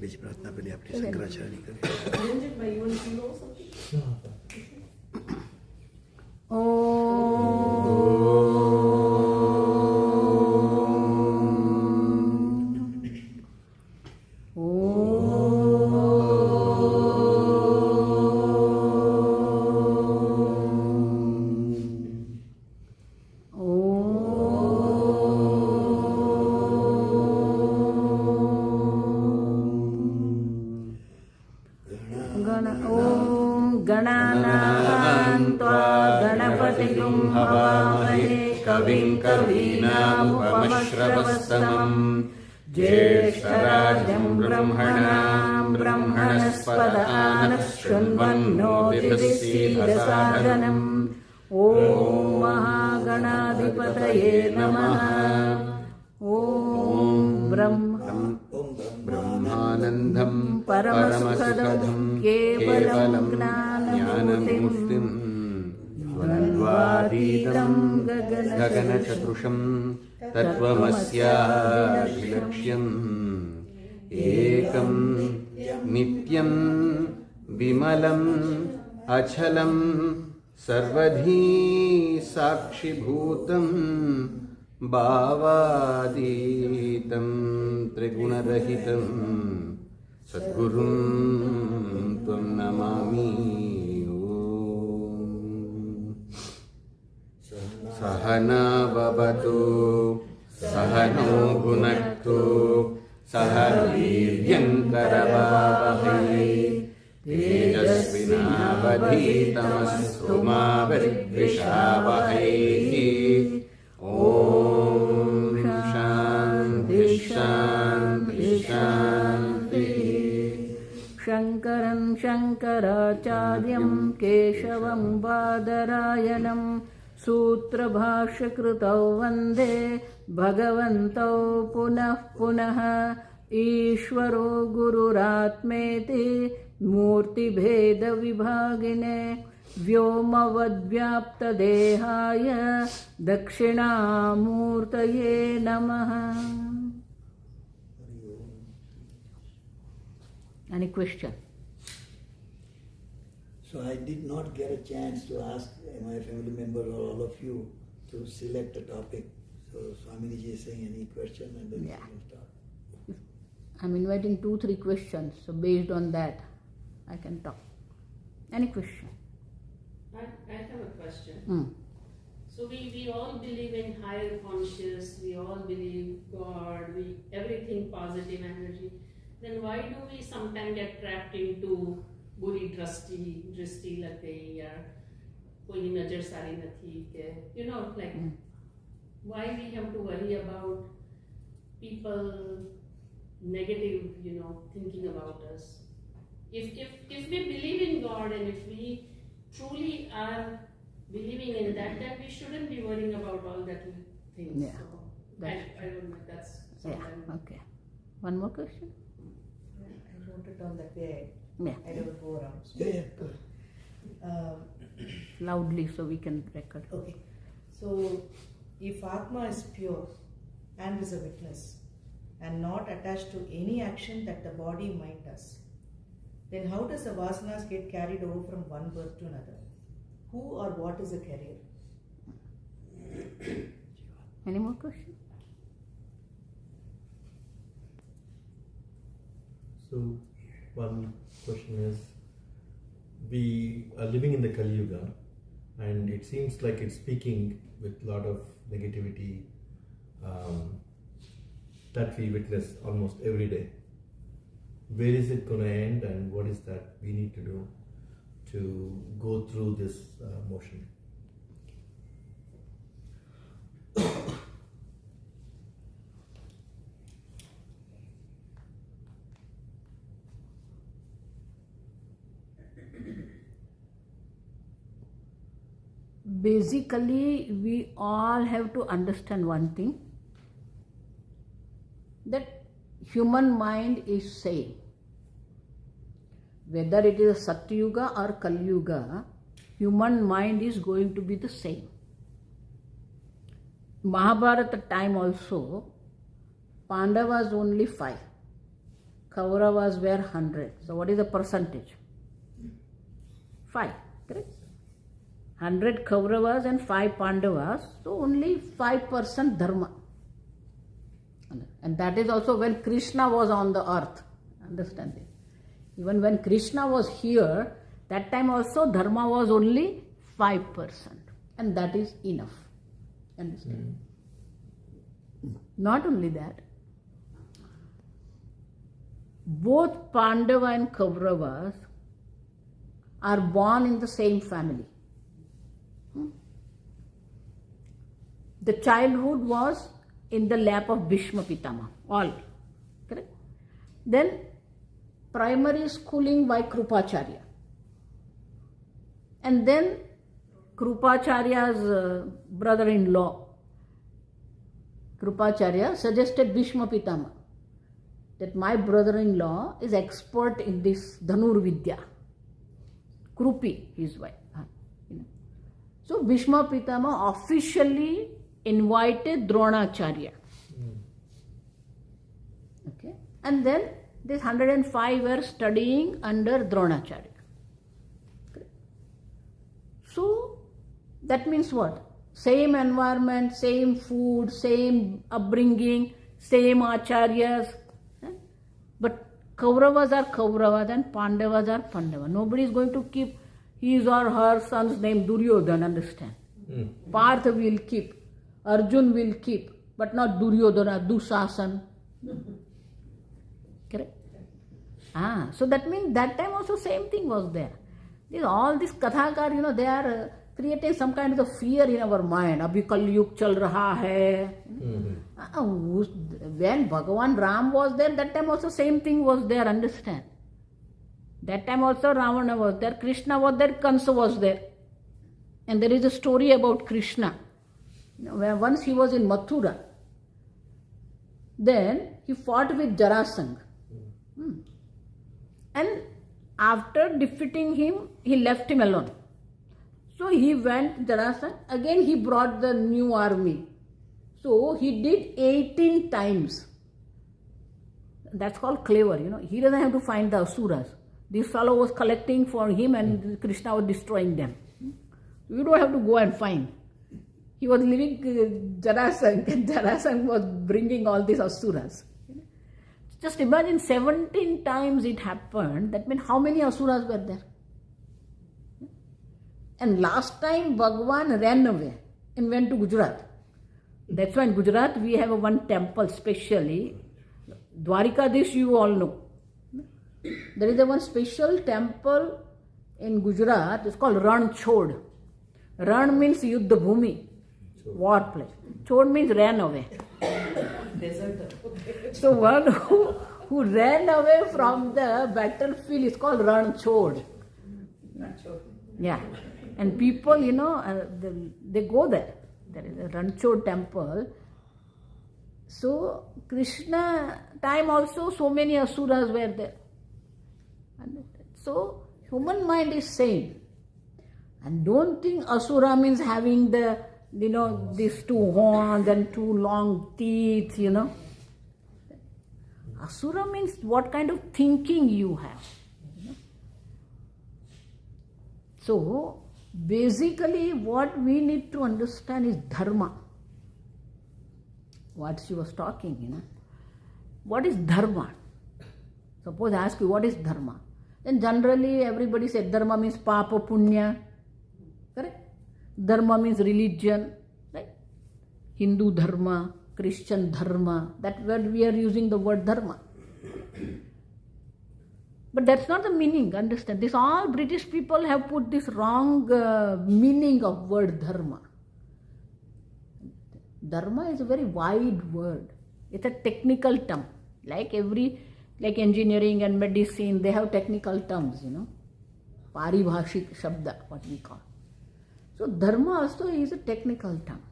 બીજી પ્રાર્થના પેલી આપણી શંકરાચાર્યની કરી. कवीनामुपमश्रवस्तमम् ज्येष्ठराजम् ब्रह्मणाम् ब्रह्मणस्पदानः शृण्वन्नोतिभिस्सीदसादनम् ॐ महागणाधिपतये नमः. ॐ ब्रह्मानन्दम् परमसुखदम् केवलम् ज्ञानमूर्तिम् द्वन्द्वातीतम् गगनचतुषम् तत्त्वमस्याभिलक्ष्यम् एकम् नित्यम् विमलम् अचलम् सर्वधी साक्षिभूतम् भावातीतम् त्रिगुणरहितम् सद्गुरुं त्वं नमामि. सहना भवतु सहनो भुनक्तु सह वीर्यङ्करवावहै तेजस्विनावधीतमस्तु मा विद्विषावहै. ॐ शान्ति शान्ति शान्तिः. शङ्करं शङ्कराचार्यं केशवं बादरायणं सूत्रभाष्यकृतौ वन्दे भगवन्तौ पुनः पुनः. ईश्वरो गुरुरात्मेति मूर्तिभेदविभागिने व्योमवद्व्याप्तदेहाय दक्षिणामूर्तये नमः. Any question? So I did not get a chance to ask my family member or all of you to select a topic. So Swamiji is saying any question and then we can start. I'm inviting 2-3 questions. So based on that, I can talk. Any question? I have a question. So we all believe in higher conscious, we all believe God, everything positive energy. Then why do we sometimes get trapped into बुरी दृष्टि लग गई या कोई नजर सारी नहीं के why we have to worry about people negative thinking about us. If we believe in God and if we truly are believing in that, then we shouldn't be worrying about all that things. Yeah, so I don't know, that's okay. One more question? I wrote it on that way. Yeah. I don't go around. Yeah. Loudly so we can record. Okay. So, if Atma is pure and is a witness and not attached to any action that the body mind does, then how does the vasanas get carried over from one birth to another? Who or what is a carrier? Any more questions? So, one question is, we are living in the Kali Yuga and it seems like it's speaking with a lot of negativity that we witness almost every day. Where is it going to end and what is that we need to do to go through this motion? Basically, we all have to understand one thing, that human mind is same. Whether it is Satya Yuga or Kali Yuga, human mind is going to be the same. Mahabharata time also, Pandavas only 5, Kauravas were 100. So what is the percentage? 5, correct? 100 Kauravas and 5 Pandavas, so only 5% Dharma. And that is also when Krishna was on the earth. Understand it? Even when Krishna was here, that time also Dharma was only 5%. And that is enough. Understand? Not only that, both Pandava and Kauravas are born in the same family. The childhood was in the lap of Bhishma Pitama, all. Correct? Then primary schooling by Krupacharya. And then Krupacharya's brother-in-law, Krupacharya, suggested Bhishma Pitama that my brother-in-law is expert in this Dhanur Vidya. Krupi, his wife. So Bhishma Pitama officially invited Dronacharya. Okay. And then this 105 were studying under Dronacharya. Okay. So that means what? Same environment, same food, same upbringing, same acharyas. But Kauravas are Kauravas and Pandavas are Pandavas. Nobody is going to keep his or her son's name Duryodhana, understand? Partha will keep, Arjun will keep, but not Duryodhana, Dushasan. Correct? So that means that time also same thing was there. All these Kathakar, they are creating some kind of fear in our mind. Abhi Kalyug chal raha hai. When Bhagavan Ram was there, that time also same thing was there, understand? That time also Ravana was there, Krishna was there, Kansa was there. And there is a story about Krishna. Where once he was in Mathura, then he fought with Jarasandha. And after defeating him, he left him alone. So he went, Jarasandha, again he brought the new army. So he did 18 times. That's called clever, He doesn't have to find the asuras. This fellow was collecting for him and Krishna was destroying them. You don't have to go and find. He was leaving Jarasandha and Jarasandha was bringing all these asuras. Just imagine 17 times it happened. That means how many asuras were there? And last time Bhagavan ran away and went to Gujarat. That's why in Gujarat we have one temple specially. Dwarikadish you all know. There is one special temple in Gujarat. It's called Ran Chod. Ran means Yuddha Bhumi, war place. Chod means ran away. Desert. So one who ran away from the battlefield is called Ran Chod. Yeah. And people, they go there. There is a Ranchod temple. So Krishna time also so many asuras were there. So human mind is same. And don't think asura means having the, these two horns and two long teeth, Asura means what kind of thinking you have. So basically what we need to understand is Dharma. What she was talking, What is Dharma? Suppose I ask you, what is Dharma? Then generally everybody says Dharma means Papa Punya. Correct? Dharma means religion. Right? Hindu Dharma, Christian Dharma. That word we are using the word Dharma. But that's not the meaning, understand? This all British people have put this wrong meaning of word Dharma. Dharma is a very wide word. It's a technical term. Like engineering and medicine, they have technical terms, Paribhashik Shabda, what we call. So Dharma also is a technical term.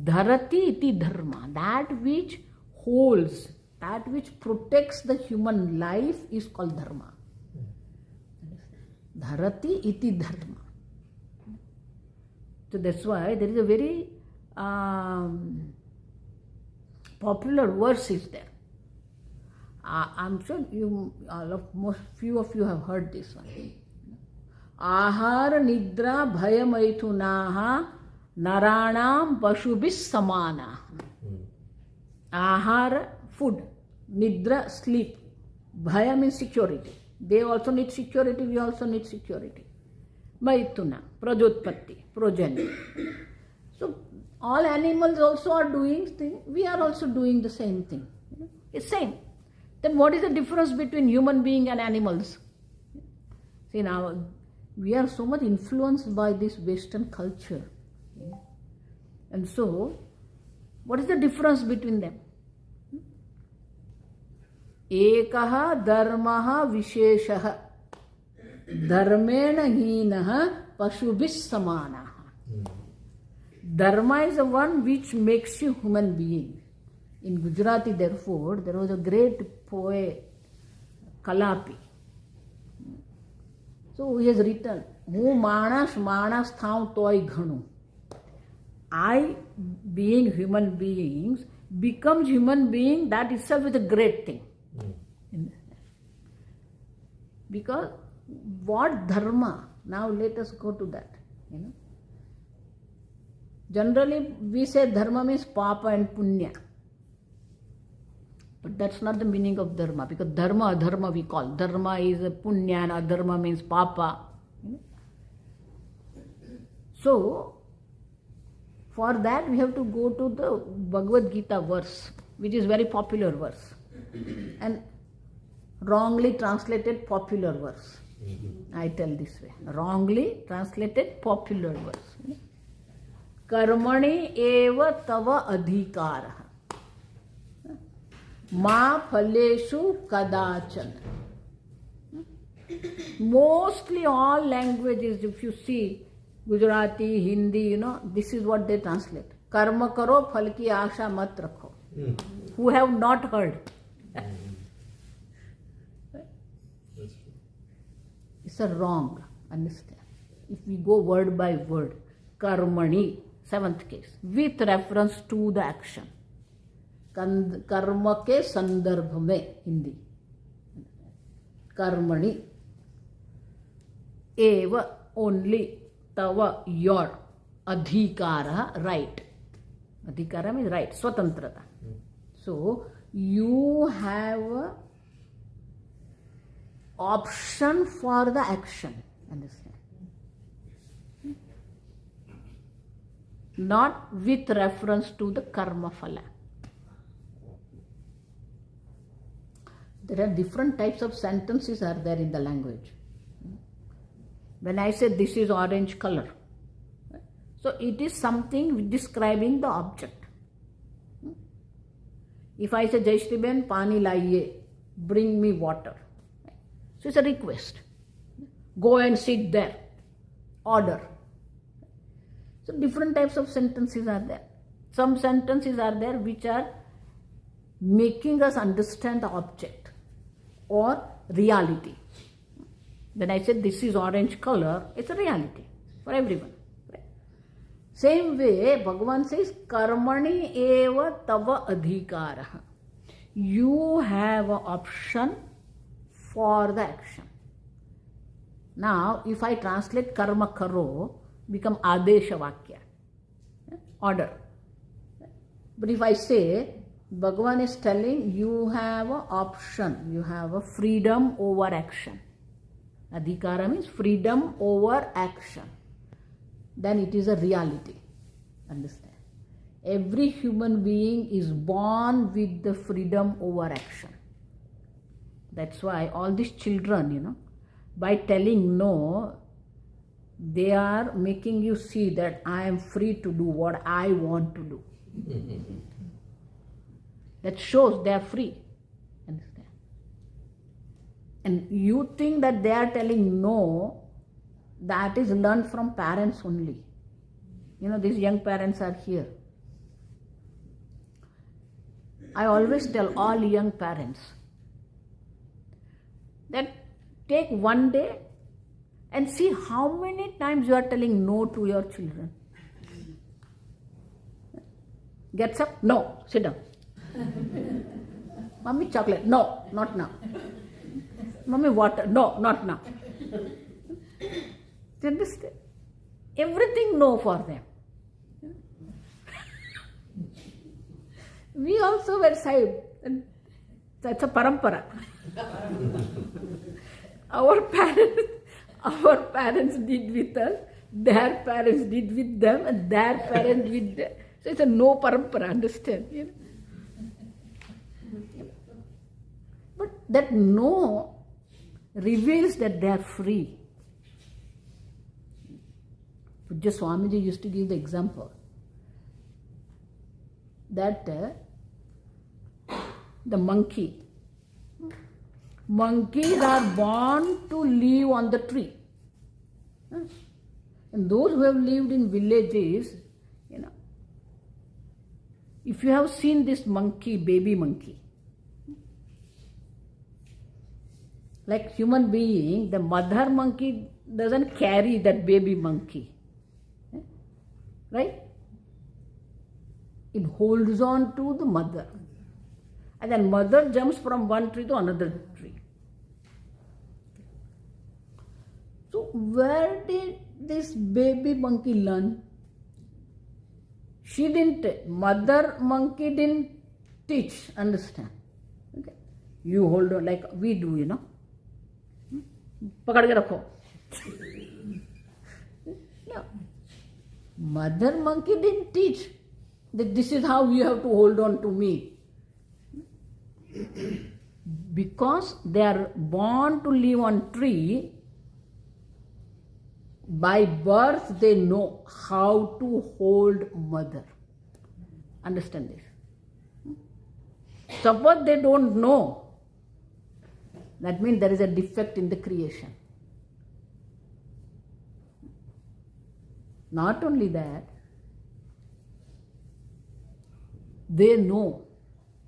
Dharati iti dharma, that which holds, that which protects the human life is called Dharma. Dharati iti dharma. So that's why there is a very popular verse is there. I'm sure most few of you have heard this one. Ahara nidra bhayamaithunaha naranam pashubhis samana. Ahara, food. Nidra, sleep. Bhaya means security. They also need security, we also need security. Maithuna, prajotpatti, progeny. So all animals also are doing things, we are also doing the same thing. It's same. Then what is the difference between human being and animals? See now, we are so much influenced by this Western culture. And so, what is the difference between them? Ekaha dharmaha visheshaha dharmena hinaha pashubhis samanaha. Dharma is the one which makes you human being. In Gujarati, therefore, there was a great poet, Kalapi. So he has written, Hu manas thau toy ghanu. I, being human beings, becomes human being, that itself is a great thing. Because what dharma? Now let us go to that. Generally we say dharma means papa and punya. But that's not the meaning of dharma, because dharma, adharma we call. Dharma is punya and adharma means papa. So, for that we have to go to the Bhagavad Gita verse, which is very popular verse. And wrongly translated popular verse. I tell this way. Wrongly translated popular verse. Karmani eva tava adhikara. Ma phaleshu kadachana. Mostly all languages, if you see, Gujarati, Hindi, this is what they translate. Karma karo, phal ki asha mat rakho. Who have not heard. It's a wrong, understand. If we go word by word, karmani, 7th case, with reference to the action. Karma ke sandarbh mein, Hindi. Karmani. Eva, only, tava, your, adhikara, right. Adhikara means right, swatantrata. So, you have a option for the action, understand? Not with reference to the karma phala. There are different types of sentences are there in the language. When I say this is orange color, so it is something describing the object. If I say Jai Shri Ben, pani laiye, bring me water. So it's a request. Go and sit there. Order. So different types of sentences are there. Some sentences are there which are making us understand the object or reality. When I said this is orange color, it's a reality for everyone. Right? Same way, Bhagavan says, Karmani eva tava adhikara. You have an option for the action. Now, if I translate karma karo, become adesha vakya, order. But if I say, Bhagavan is telling you have an option, you have a freedom over action. Adhikara means freedom over action. Then it is a reality. Understand? Every human being is born with the freedom over action. That's why all these children, by telling no, they are making you see that I am free to do what I want to do. That shows they are free. Understand? And you think that they are telling no, that is learned from parents only. These young parents are here. I always tell all young parents that take one day and see how many times you are telling no to your children. Gets up? No. Sit down. Mummy, chocolate. No, not now. Mummy, water. No, not now. You understand? Everything no for them. We also were saved. That's a parampara. Our parents did with us, their parents did with them, and their parents with them. So it's a no parampara, understand? You know? But that no reveals that they are free. Pujya Swamiji used to give the example that the monkeys are born to live on the tree. And those who have lived in villages, you know, if you have seen this monkey, baby monkey, like human being, the mother monkey doesn't carry that baby monkey. Right? It holds on to the mother. And then mother jumps from one tree to another tree. So where did this baby monkey learn? Mother monkey didn't teach, understand? Okay. You hold on like we do, you know. Pakad ke rakho. No. Mother monkey didn't teach that this is how you have to hold on to me. Because they are born to live on tree, by birth they know how to hold mother. Understand this? Suppose they don't know, that means there is a defect in the creation. Not only that, they know,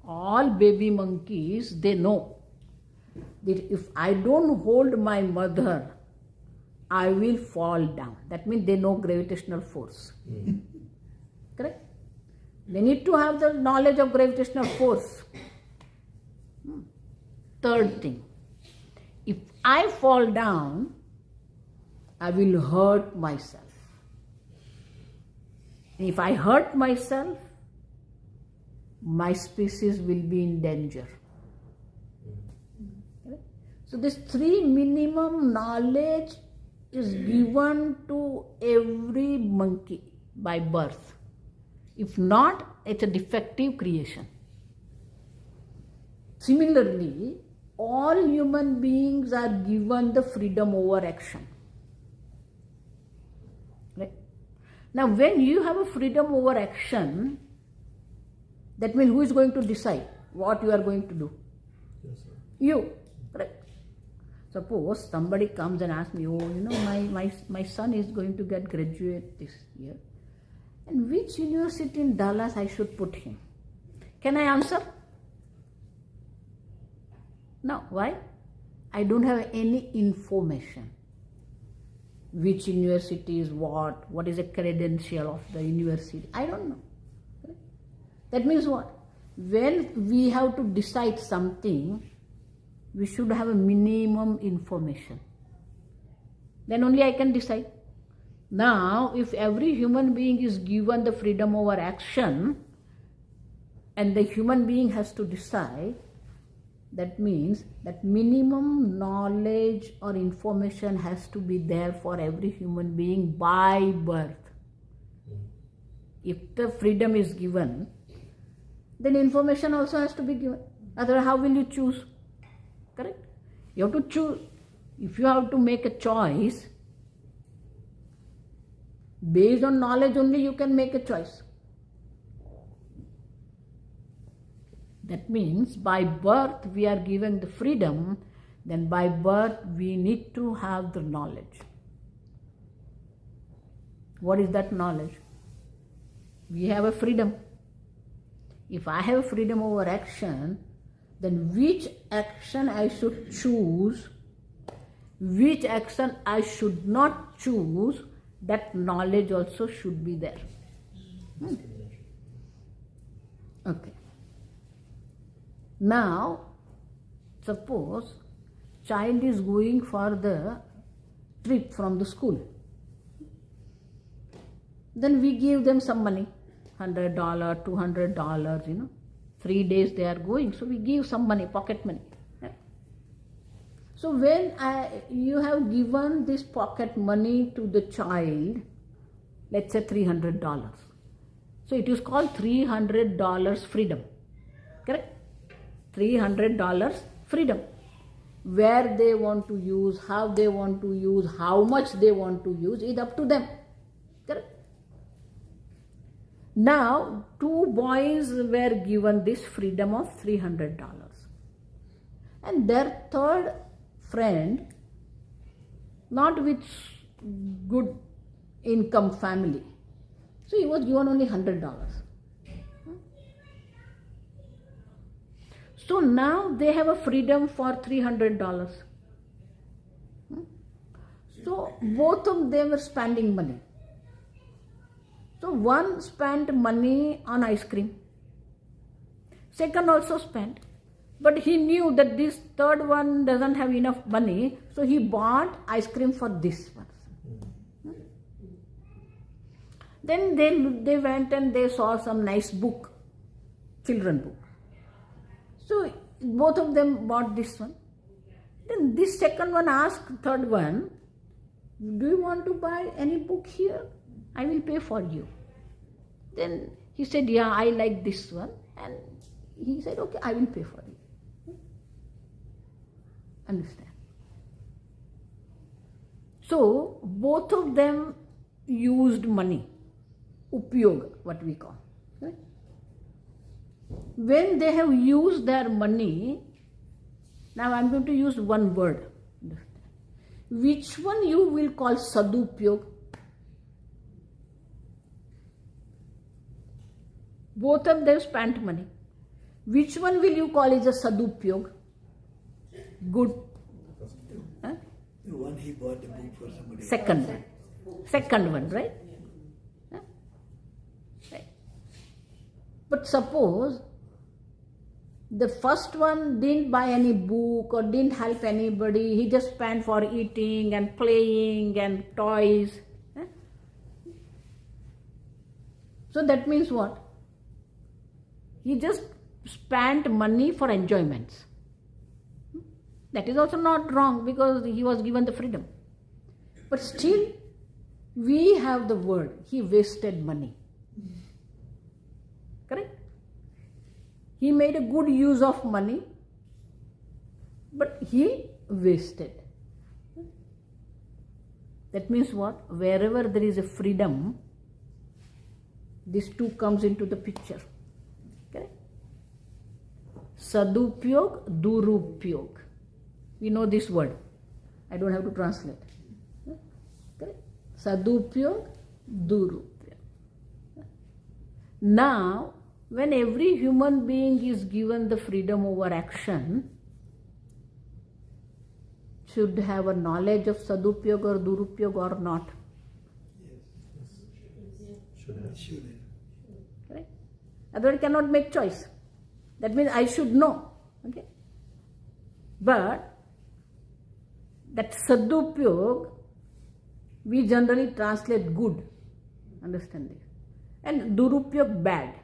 all baby monkeys, they know that if I don't hold my mother, I will fall down. That means they know gravitational force. Correct? They need to have the knowledge of gravitational force. Third thing, if I fall down, I will hurt myself. If I hurt myself, my species will be in danger. So this three minimum knowledge is given to every monkey by birth. If not, it's a defective creation. Similarly, all human beings are given the freedom over action. Right? Now, when you have a freedom over action, that means who is going to decide what you are going to do? Yes, sir. You. Correct. Suppose somebody comes and asks me, oh, you know, my son is going to get graduate this year. And which university in Dallas I should put him? Can I answer? No. Why? I don't have any information. Which university is what is a credential of the university? I don't know. That means what? When we have to decide something, we should have a minimum information. Then only I can decide. Now, if every human being is given the freedom over action, and the human being has to decide, that means that minimum knowledge or information has to be there for every human being by birth. If the freedom is given, then information also has to be given. Otherwise, how will you choose? Correct? You have to choose. If you have to make a choice, based on knowledge only you can make a choice. That means by birth we are given the freedom, then by birth we need to have the knowledge. What is that knowledge? We have a freedom. If I have freedom over action, then which action I should choose, which action I should not choose, that knowledge also should be there. Okay. Now, suppose child is going for the trip from the school. Then we give them some money, $100, $200, 3 days they are going, so we give some money, pocket money. Right? So when you have given this pocket money to the child, let's say $300. So it is called $300 freedom. Correct? $300 freedom. Where they want to use, how they want to use, how much they want to use is up to them. Correct? Now, 2 boys were given this freedom of $300. And their third friend, not with good income family, so he was given only $100. So now they have a freedom for $300. So both of them were spending money. So one spent money on ice cream. Second also spent. But he knew that this third one doesn't have enough money, so he bought ice cream for this one. Then they went and they saw some nice book, children book. So both of them bought this one. Then this second one asked third one, do you want to buy any book here? I will pay for you. Then he said, yeah, I like this one. And he said, okay, I will pay for you. Understand? So both of them used money. Upyog, what we call. Right? When they have used their money, now I am going to use one word. Which one you will call sadupyog? Both of them spent money. Which one will you call is a sadupyog? Good. Huh? The one he bought the book for somebody. Second one, right? Huh? Right. But suppose the first one didn't buy any book or didn't help anybody, he just spent for eating and playing and toys. Huh? So that means what? He just spent money for enjoyments. That is also not wrong because he was given the freedom. But still, we have the word, he wasted money. Correct? He made a good use of money, but he wasted. That means what? Wherever there is a freedom, these two comes into the picture. Correct? Sadupyog, durupyog. We know this word. I don't have to translate. Correct? Sadupyog, durupyog. Now, when every human being is given the freedom over action, should have a knowledge of sadupyog or durupyog or not? Should. Right? Otherwise cannot make choice. That means I should know. Okay? But that sadupyog, we generally translate good. Understand this? And durupyog, bad.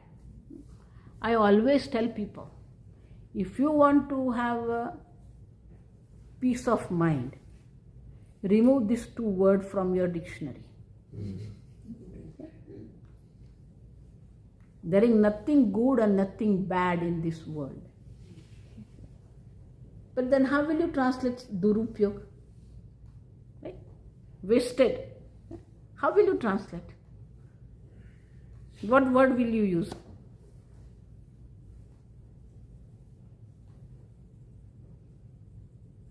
I always tell people, if you want to have a peace of mind, remove these 2 words from your dictionary. There is nothing good and nothing bad in this world. But then how will you translate durupyog? Right? Wasted. How will you translate? What word will you use?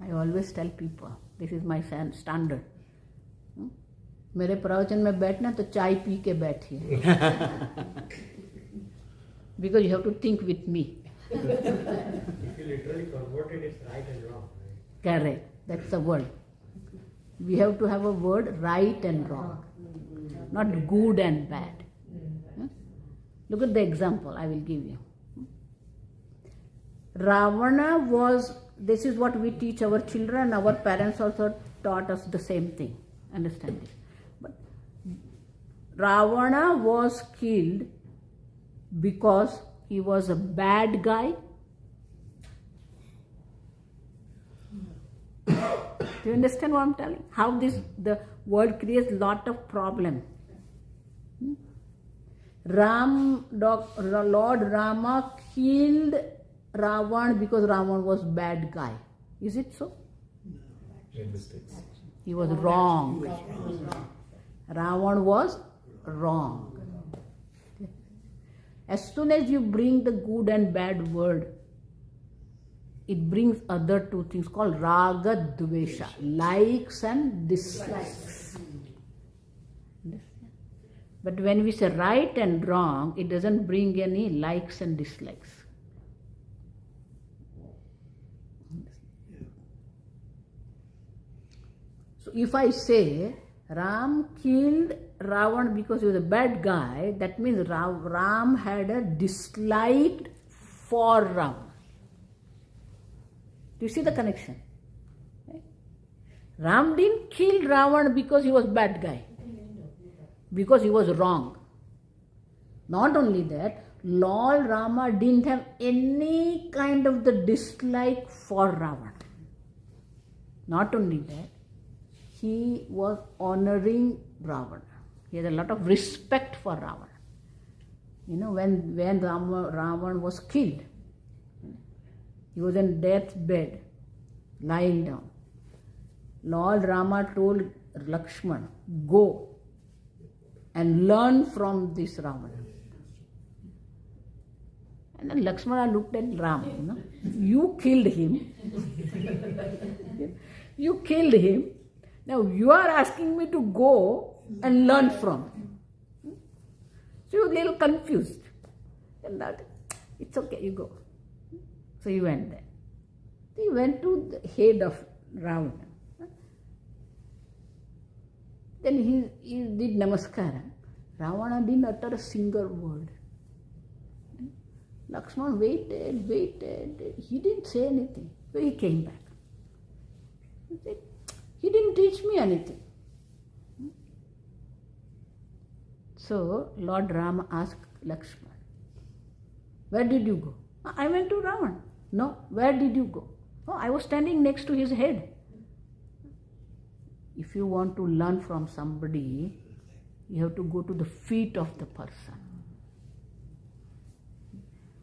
I always tell people, this is my standard. मेरे प्रवचन में बैठना तो चाय P के बैठिए. Because you have to think with me. If you literally convert it, it's right and wrong. Right? Correct. That's the word. We have to have a word right and wrong, not good and bad. Look at the example I will give you. Ravana was, this is what we teach our children, our parents also taught us the same thing. Understand this? But Ravana was killed because he was a bad guy. Do you understand what I'm telling? How the word creates lot of problem. Lord Rama killed Ravan because Ravan was bad guy. Is it so? Made mistakes. He was wrong. Ravan was wrong. As soon as you bring the good and bad word, it brings other two things called raga dvesha, likes and dislikes. But when we say right and wrong, it doesn't bring any likes and dislikes. So if I say Ram killed Ravan because he was a bad guy, that means Ram had a dislike for Ram. Do you see the connection? Right? Ram didn't kill Ravan because he was bad guy, because he was wrong. Not only that, Lord Rama didn't have any kind of the dislike for Ravan. Not only that, he was honoring Ravana. He had a lot of respect for Ravana. You know, when Ravan was killed, he was in death's bed, lying down. Lord Rama told Lakshman, go and learn from this Ravana. And then Lakshmana looked at Ram, you killed him. You killed him. Now you are asking me to go and learn from him. So he was a little confused. And that, it's okay, you go. So he went there. He went to the head of Ravana. Then he did namaskara. Ravana didn't utter a single word. Lakshman waited. He didn't say anything. So he came back. He said, he didn't teach me anything. So Lord Rama asked Lakshman, where did you go? I went to Ravan. No, where did you go? Oh, I was standing next to his head. If you want to learn from somebody, you have to go to the feet of the person.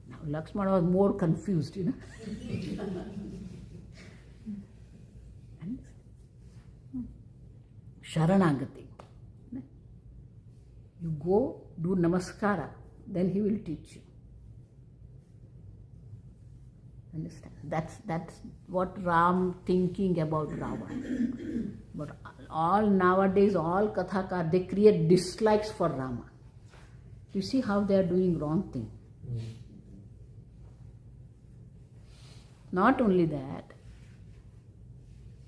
Now Lakshmana was more confused, Sharanagati. You go, do namaskara, then he will teach you. Understand? That's what Ram thinking about Ravan. But all nowadays, all Kathakar, they create dislikes for Rama. You see how they are doing wrong thing. Not only that,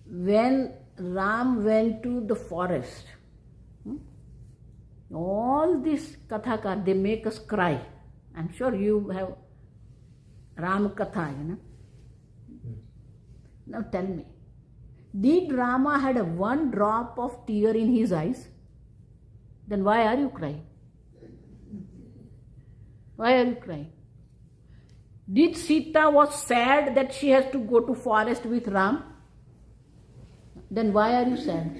when Ram went to the forest, all this Kathakar, they make us cry. I'm sure you have Ram Katha, Now tell me, did Rama had a one drop of tear in his eyes? Then why are you crying? Why are you crying? Did Sita was sad that she has to go to forest with Ram? Then why are you sad? Do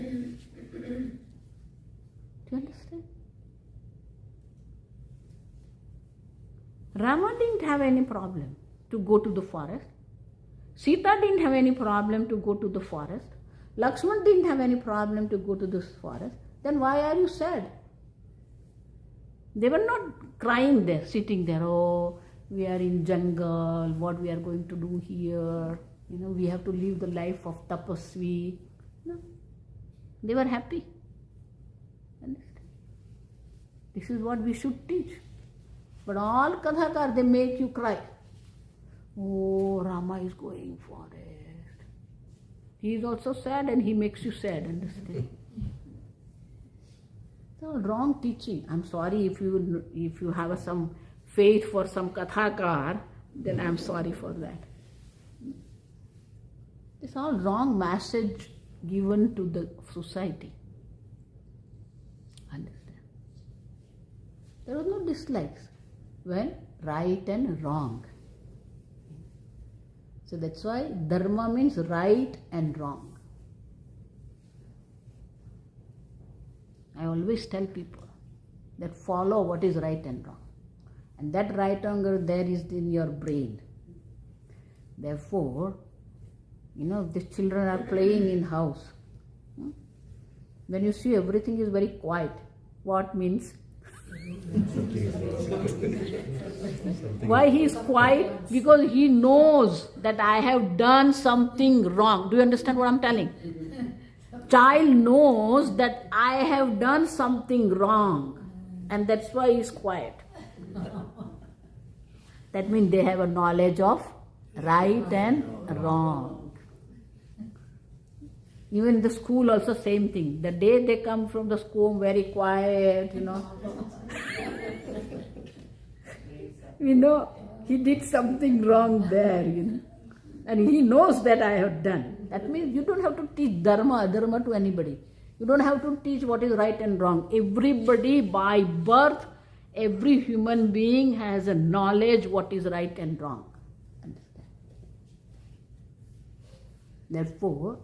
you understand? Rama didn't have any problem to go to the forest. Sita didn't have any problem to go to the forest. Lakshman didn't have any problem to go to this forest. Then why are you sad? They were not crying there, sitting there, oh, we are in jungle, what we are going to do here, we have to live the life of tapasvi. No. They were happy. Understand? This is what we should teach. But all Kathakar, they make you cry. Oh, Rama is going forest. He is also sad and he makes you sad, understand? So wrong teaching. I'm sorry if you have some faith for some Kathakar, then I'm sorry for that. It's all wrong message given to the society. Understand? There was no dislikes when right and wrong. So that's why Dharma means right and wrong. I always tell people that follow what is right and wrong. And that right and wrong there is in your brain. Therefore, the children are playing in house. When you see everything is very quiet, what means? Why he is quiet? Because he knows that I have done something wrong. Do you understand what I'm telling? Child knows that I have done something wrong, and that's why he is quiet. That means they have a knowledge of right and wrong. Even in the school also same thing. The day they come from the school very quiet, he did something wrong there, and he knows that I have done. That means you don't have to teach Dharma, Adharma to anybody. You don't have to teach what is right and wrong. Everybody by birth, every human being has a knowledge what is right and wrong. Understand? Therefore,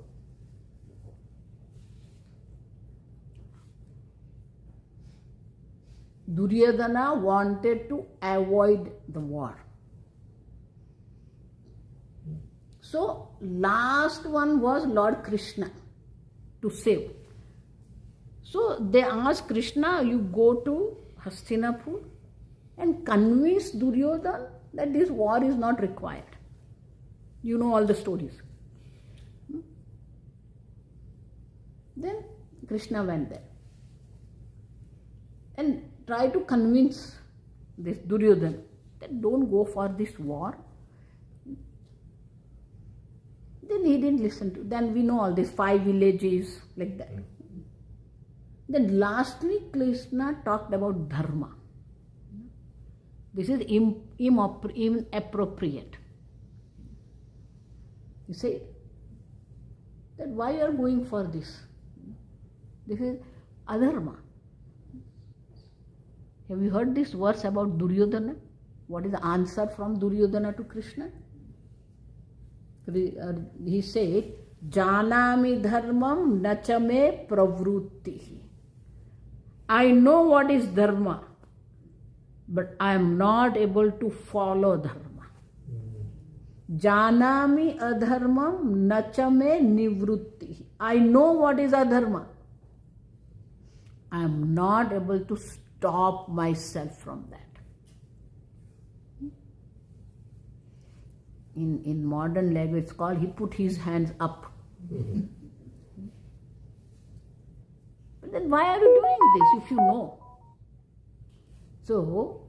Duryodhana wanted to avoid the war. So, last one was Lord Krishna to save. So, they asked Krishna, you go to Hastinapur and convince Duryodhana that this war is not required. You know all the stories. Then Krishna went there and tried to convince this Duryodhana that don't go for this war. Then he didn't listen to. Then we know all these 5 villages like that. Then lastly Krishna talked about Dharma. This is inappropriate. You say that why you are going for this? This is adharma. Have you heard this verse about Duryodhana? What is the answer from Duryodhana to Krishna? He said, Janami dharmam nachame pravrutti. I know what is dharma, but I am not able to follow dharma. Janami adharmam nachame nivrutti. I know what is adharma. I am not able to stop myself from that. In modern language it's called, he put his hands up. But then why are you doing this if you know? So,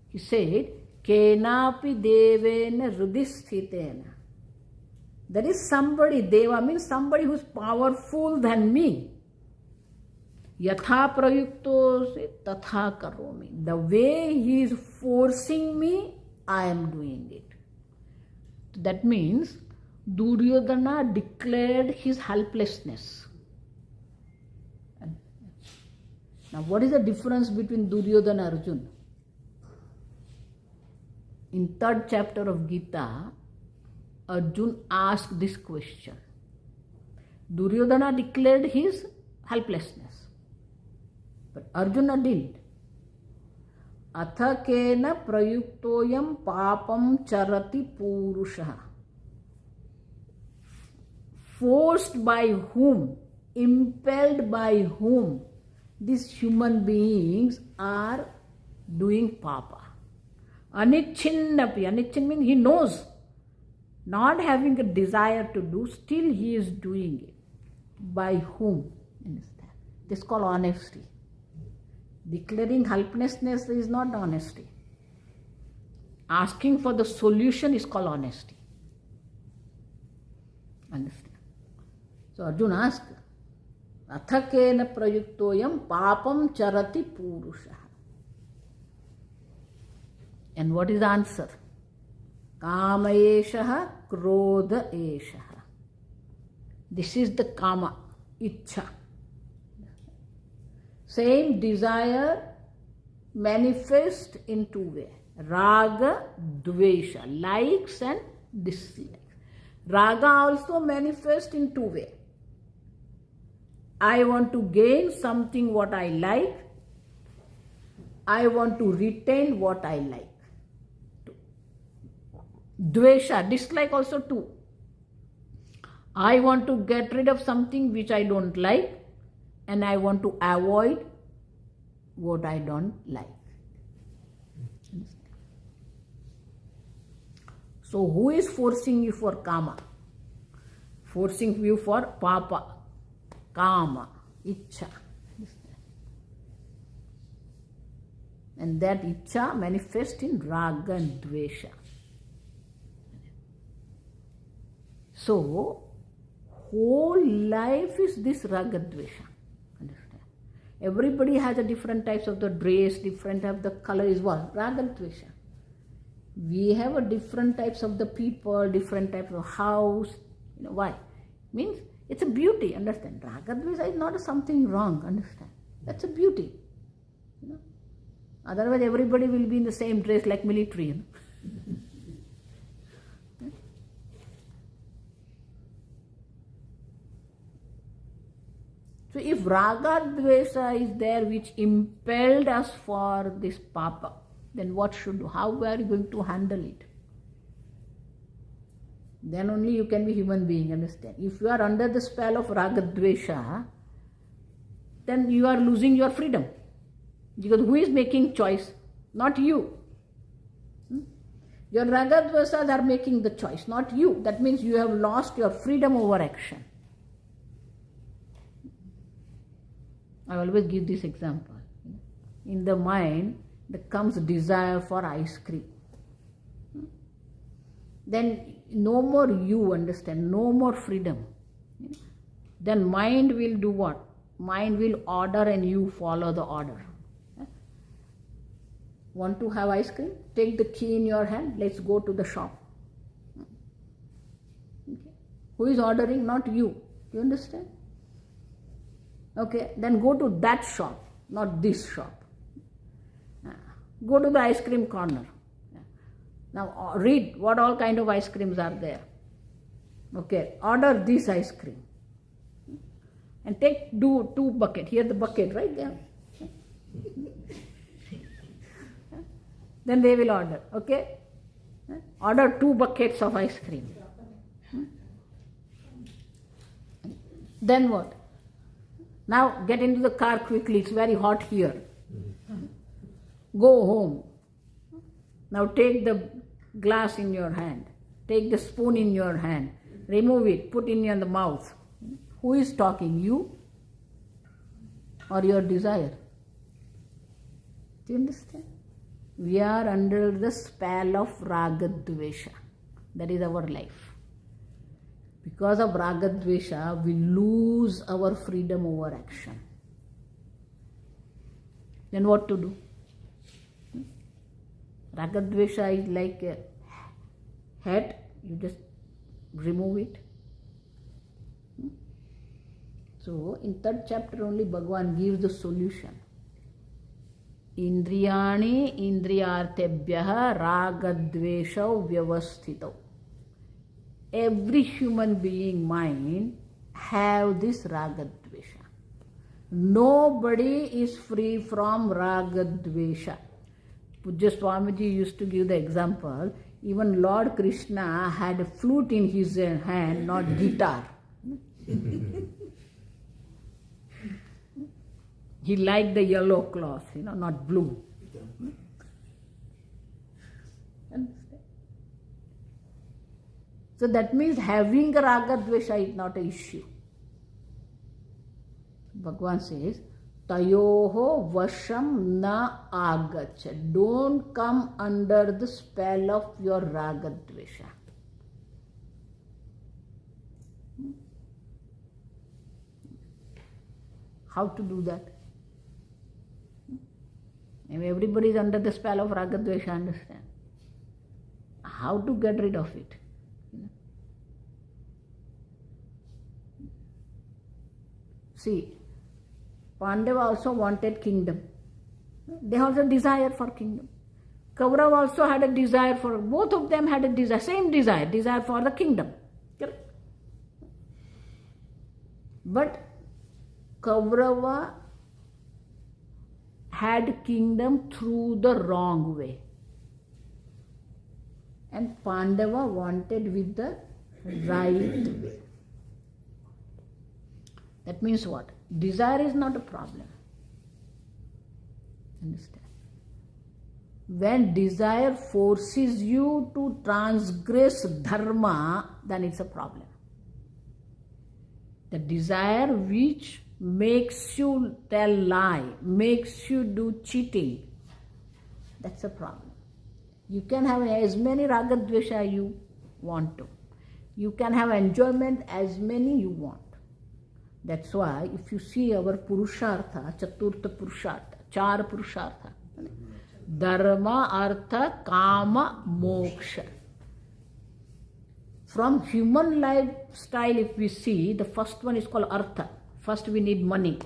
he said, Kenapi devena rudisthitena. There is somebody, Deva means somebody who is powerful than me. Yatha prayukto se tatha karomi. The way he is forcing me, I am doing it. That means Duryodhana declared his helplessness. Now what is the difference between Duryodhana and Arjuna? In 3rd chapter of Gita, Arjuna asked this question. Duryodhana declared his helplessness, but Arjuna didn't. Atha kena prayuktoyam papam charati purusha. Forced by whom, impelled by whom, these human beings are doing papa. Anichinnapi. Anichin means he knows. Not having a desire to do, still he is doing it. By whom? Understand? This is called honesty. Declaring helplessness is not honesty. Asking for the solution is called honesty. Understand? So Arjuna asked, Athakena prayuktoyam papam charati purusha. And what is the answer? Kama eshaha, krodha eshaha. This is the kama, ichha. Same desire manifest in two ways. Raga, dvesha, likes and dislikes. Raga also manifests in two ways. I want to gain something what I like. I want to retain what I like. Dvesha, dislike also two. I want to get rid of something which I don't like, and I want to avoid what I don't like. So who is forcing you for kama? Forcing you for papa, kama, ichha. And that ichha manifests in raga and dvesha. So, whole life is this raga dvesha. Understand? Everybody has a different types of the dress, different type of the color is what? Raga dvesha. We have a different types of the people, different types of house. You know why? Means it's a beauty, understand? Raga dvesha is not something wrong, understand? That's a beauty. You know? Otherwise everybody will be in the same dress like military. You know? So if raga dvesha is there which impelled us for this papa, then what should do? How are you going to handle it? Then only you can be human being, understand? If you are under the spell of raga dvesha, then you are losing your freedom. Because who is making choice? Not you. Your raga dveshas are making the choice, not you. That means you have lost your freedom over action. I always give this example. In the mind, there comes desire for ice cream. Then no more you, understand, no more freedom. Then mind will do what? Mind will order and you follow the order. Want to have ice cream? Take the key in your hand, let's go to the shop. Okay. Who is ordering? Not you. You understand? Okay, then go to that shop, not this shop. Go to the ice cream corner. Now read what all kind of ice creams are there. Okay, order this ice cream. And do two bucket. Here the bucket, right there. Then they will order, okay? Order 2 buckets of ice cream. Then what? Now get into the car quickly, it's very hot here. Go home. Now take the glass in your hand, take the spoon in your hand, remove it, put it in the mouth. Who is talking, you or your desire? Do you understand? We are under the spell of raga dvesha. That is our life. Because of raga dvesha, we lose our freedom over action. Then what to do? Raga dvesha is like a hat, you just remove it. So in 3rd chapter only Bhagavan gives the solution. Indriyani indriyartebhyah ragadveshau vyavasthitau. Every human being mind have this ragadvesha. Nobody is free from ragadvesha. Pujya Swamiji used to give the example, even Lord Krishna had a flute in his hand, not guitar. He liked the yellow cloth, not blue. So that means having a raga dvesha is not an issue. Bhagavan says, Tayoho vasham na agacha. Don't come under the spell of your raga dvesha. How to do that? Everybody is under the spell of raga dvesha, understand? How to get rid of it? See, Pandava also wanted kingdom. They also desire for kingdom. Kaurava also had a desire for, both of them had a desire, same desire for the kingdom. Correct? But Kaurava had kingdom through the wrong way. And Pandava wanted with the right way. That means what? Desire is not a problem. Understand? When desire forces you to transgress dharma, then it's a problem. The desire which makes you tell lie, makes you do cheating, that's a problem. You can have as many ragadvesha you want to. You can have enjoyment as many you want. That's why if you see our purushartha, chaturtha purushartha, char purushartha, dharma, artha, kama, moksha. From human lifestyle if we see, the first one is called artha. First we need money,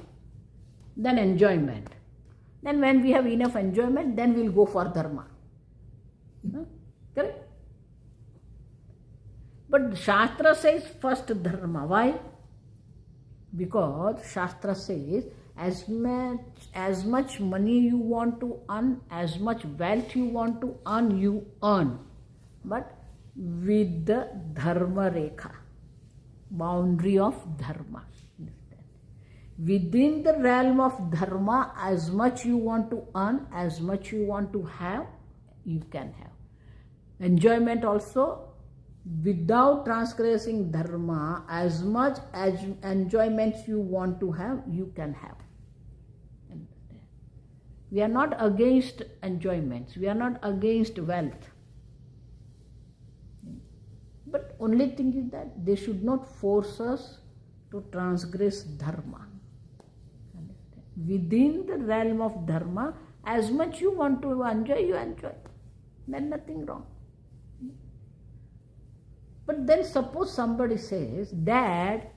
then enjoyment. Then when we have enough enjoyment, then we'll go for dharma. Correct? But Shastra says first dharma. Why? Because Shastra says as much money you want to earn, as much wealth you want to earn, you earn. But with the dharma rekha, boundary of dharma. Within the realm of dharma, as much you want to earn, as much you want to have, you can have. Enjoyment also, without transgressing dharma, as much as enjoyments you want to have, you can have. We are not against enjoyments, we are not against wealth. But only thing is that they should not force us to transgress dharma. Within the realm of dharma, as much you want to enjoy, you enjoy. Then nothing wrong. But then suppose somebody says, Dad,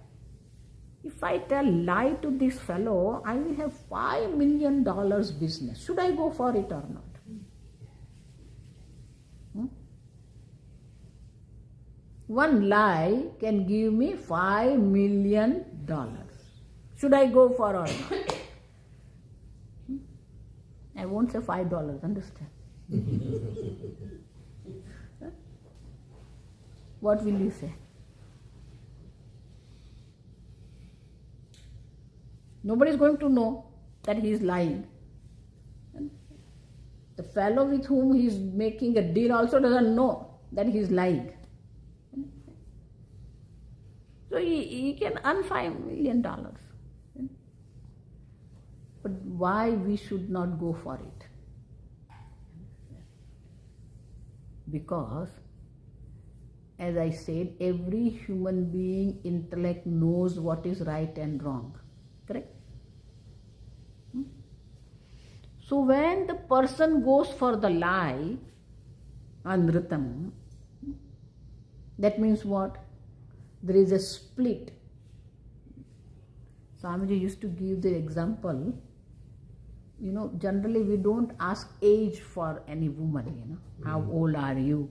if I tell lie to this fellow, I will have $5 million business. Should I go for it or not? One lie can give me $5 million. Should I go for or not? I won't say $5, understand? What will you say? Nobody is going to know that he is lying. The fellow with whom he is making a deal also doesn't know that he is lying. So he can earn $5 million. But why we should not go for it? Because, as I said, every human being intellect knows what is right and wrong. Correct? So when the person goes for the lie, anritam, that means what? There is a split. Swamiji used to give the example, generally we don't ask age for any woman, how old are you?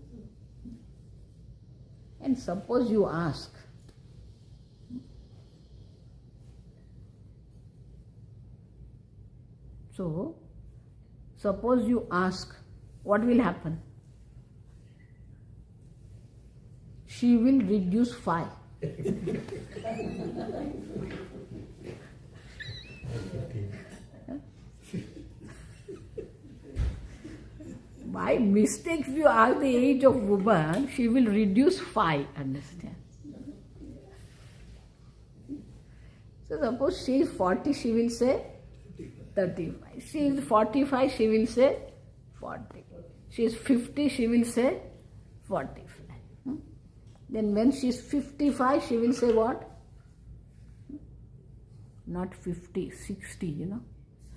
And suppose you ask, suppose you ask, what will happen? She will reduce 5. By mistake, if you ask the age of woman, she will reduce 5, understand? So suppose she is 40, she will say 35. She is 45, she will say 40. She is 50, she will say 45. Then when she is 55, she will say what? Not 50, 60,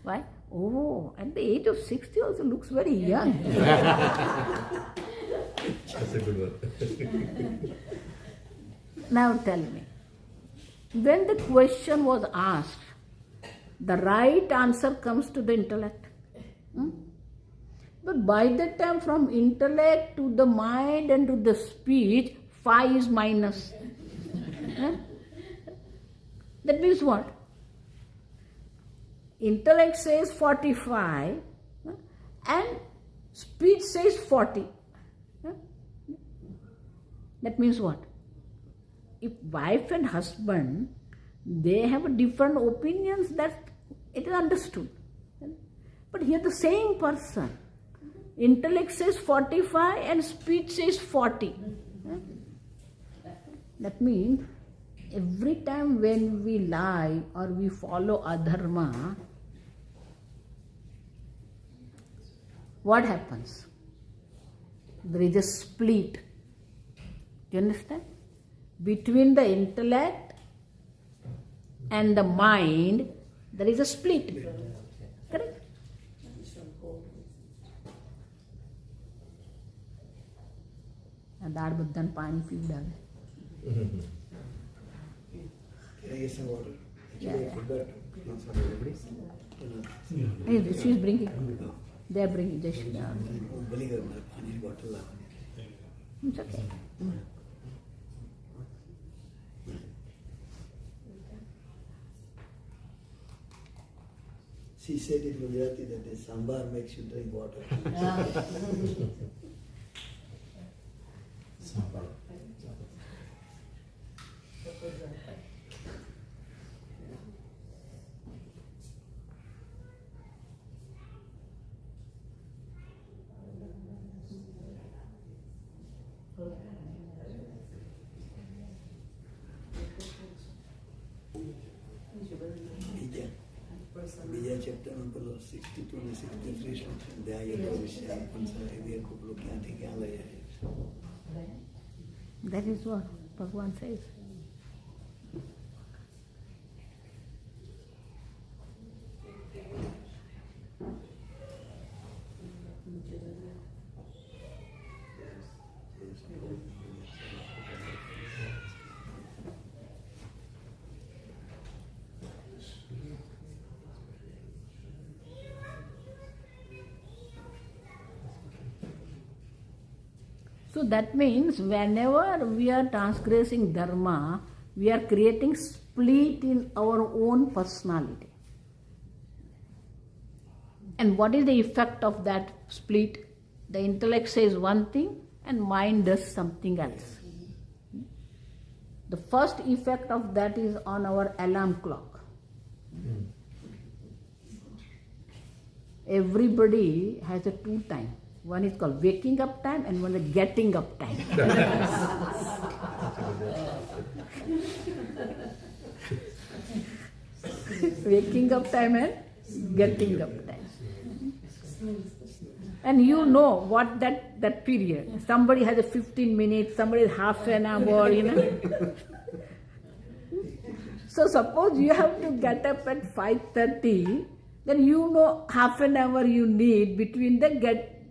Why? Oh, at the age of 60 also looks very young. That's a good one. Now tell me, when the question was asked, the right answer comes to the intellect. But by the time from intellect to the mind and to the speech, 5 is minus. That means what? Intellect says 45 and speech says 40. That means what? If wife and husband, they have different opinions, that it is understood. But here the same person, intellect says 45 and speech says 40. That means every time when we lie or we follow adharma, what happens? There is a split. Do you understand? Between the intellect and the mind, there is a split. Correct? દાળ બધાને પાણી પીવડાવે. Can I get some water? Yeah, Actually, I yeah. forgot. She is bringing. They are bringing. Just, Vinegar, पानी bottle. it's okay. She said in Gujarati that the sambar makes you drink water. બીજા ચેપ્ટરનો પેલો 62 ને 63 શ્લોક છે ધ્યાયતો વિષયાન પુંસા એવી કુપલો ક્યાંથી ક્યાં લઈ આવી. That is what Bhagavan says. So that means whenever we are transgressing dharma, we are creating split in our own personality. And what is the effect of that split? The intellect says one thing and mind does something else. The first effect of that is on our alarm clock. Everybody has a two time. One is called waking up time and one is getting up time. Waking up time and getting up time. And you know what that period. Somebody has a 15 minutes, somebody has half an hour, So suppose you have to get up at 5:30, then you know half an hour you need between the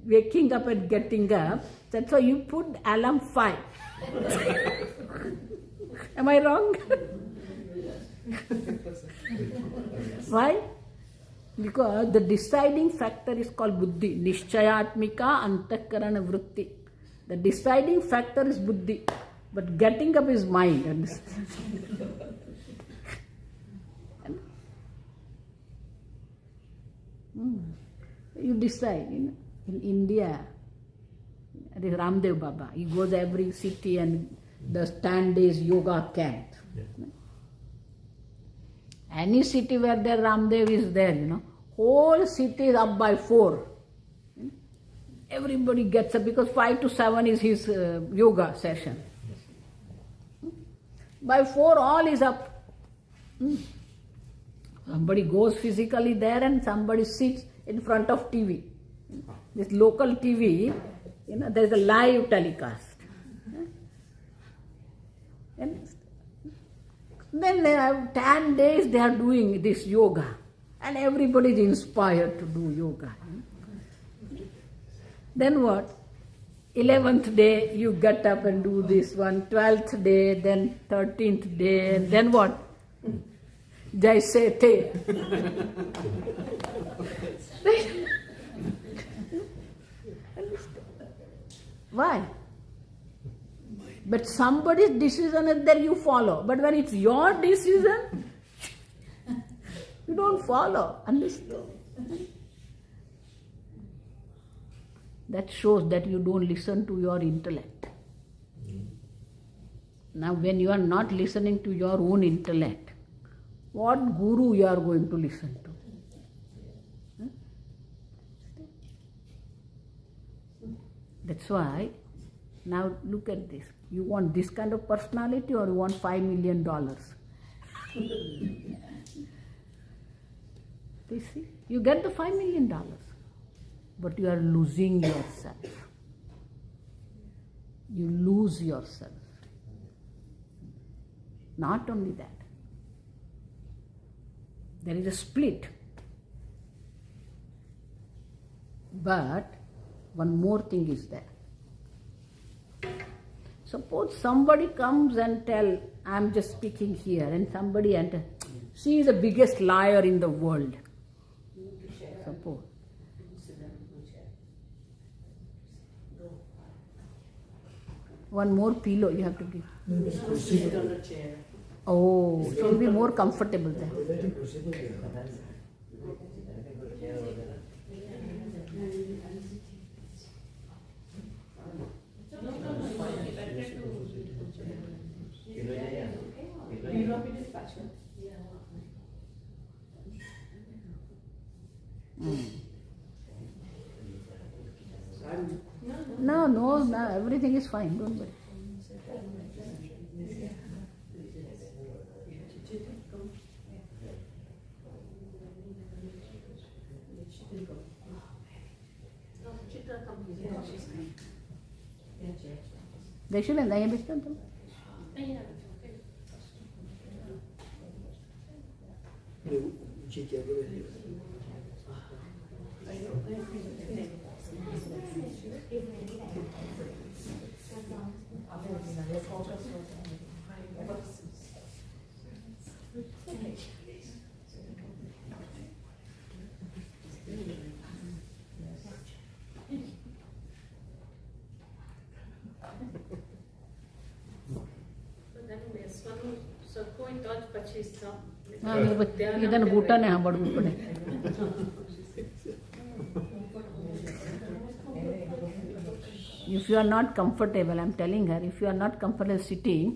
waking up and getting up. That's why you put alarm 5. Am I wrong? Why? Because the deciding factor is called buddhi. Nishchayatmika antakarana vritti. The deciding factor is buddhi. But getting up is mind. Understand? You decide, In India, there is Ramdev Baba. He goes every city and does 10 days yoga camp. Yeah. Any city where there Ramdev is there, whole city is up by 4. Everybody gets up because 5 to 7 is his yoga session. By 4 all is up. Somebody goes physically there and somebody sits in front of TV. This local TV, there is a live telecast. And then they have 10 days they are doing this yoga. And everybody is inspired to do yoga. Then what? 11th day you get up and do this one, 12th day, then 13th day, and then what? Jaise the. Why? But somebody's decision is there, you follow. But when it's your decision, you don't follow. Understand? That shows that you don't listen to your intellect. Now, when you are not listening to your own intellect, what guru you are going to listen to? That's why, now look at this. You want this kind of personality or you want $5 million? You see, you get the $5 million, but you are losing yourself. You lose yourself. Not only that, there is a split. But one more thing is there. Suppose somebody comes and tell, I'm just speaking here, and somebody enters, she is the biggest liar in the world. Suppose. One more pillow you have to give. Oh, it will be more comfortable then. No, everything is fine, don't worry. Daishilan, daya bistan tum? ಇದನ್ನು ಊಟನೇ ಬಡ್ಬಿಟ್ಬಿಡೆ. If you are not comfortable, I'm telling her, if you are not comfortable sitting,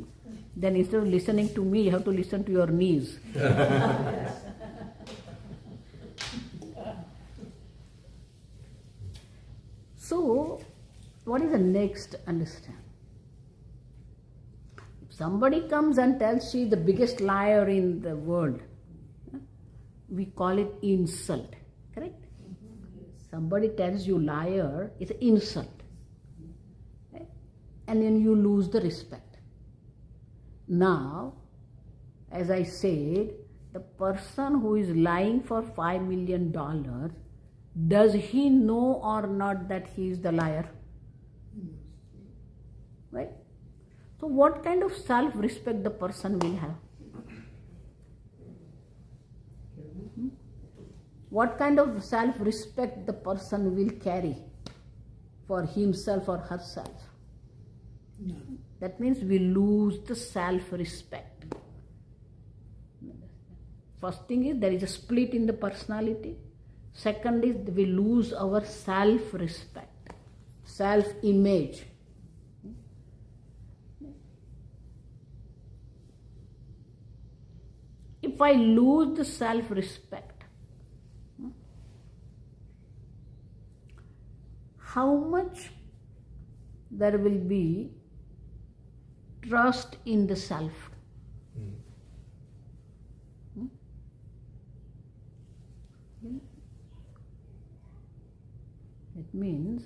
then instead of listening to me, you have to listen to your knees. So, what is the next understand? If somebody comes and tells she is the biggest liar in the world, we call it insult, correct? Somebody tells you liar, it's an insult. Right? And then you lose the respect. Now, as I said, the person who is lying for $5 million, does he know or not that he is the liar? Right? So what kind of self-respect the person will have? What kind of self-respect the person will carry for himself or herself? That means we lose the self-respect. First thing is there is a split in the personality. Second is we lose our self-respect, self-image. If I lose the self-respect, how much there will be trust in the self? That means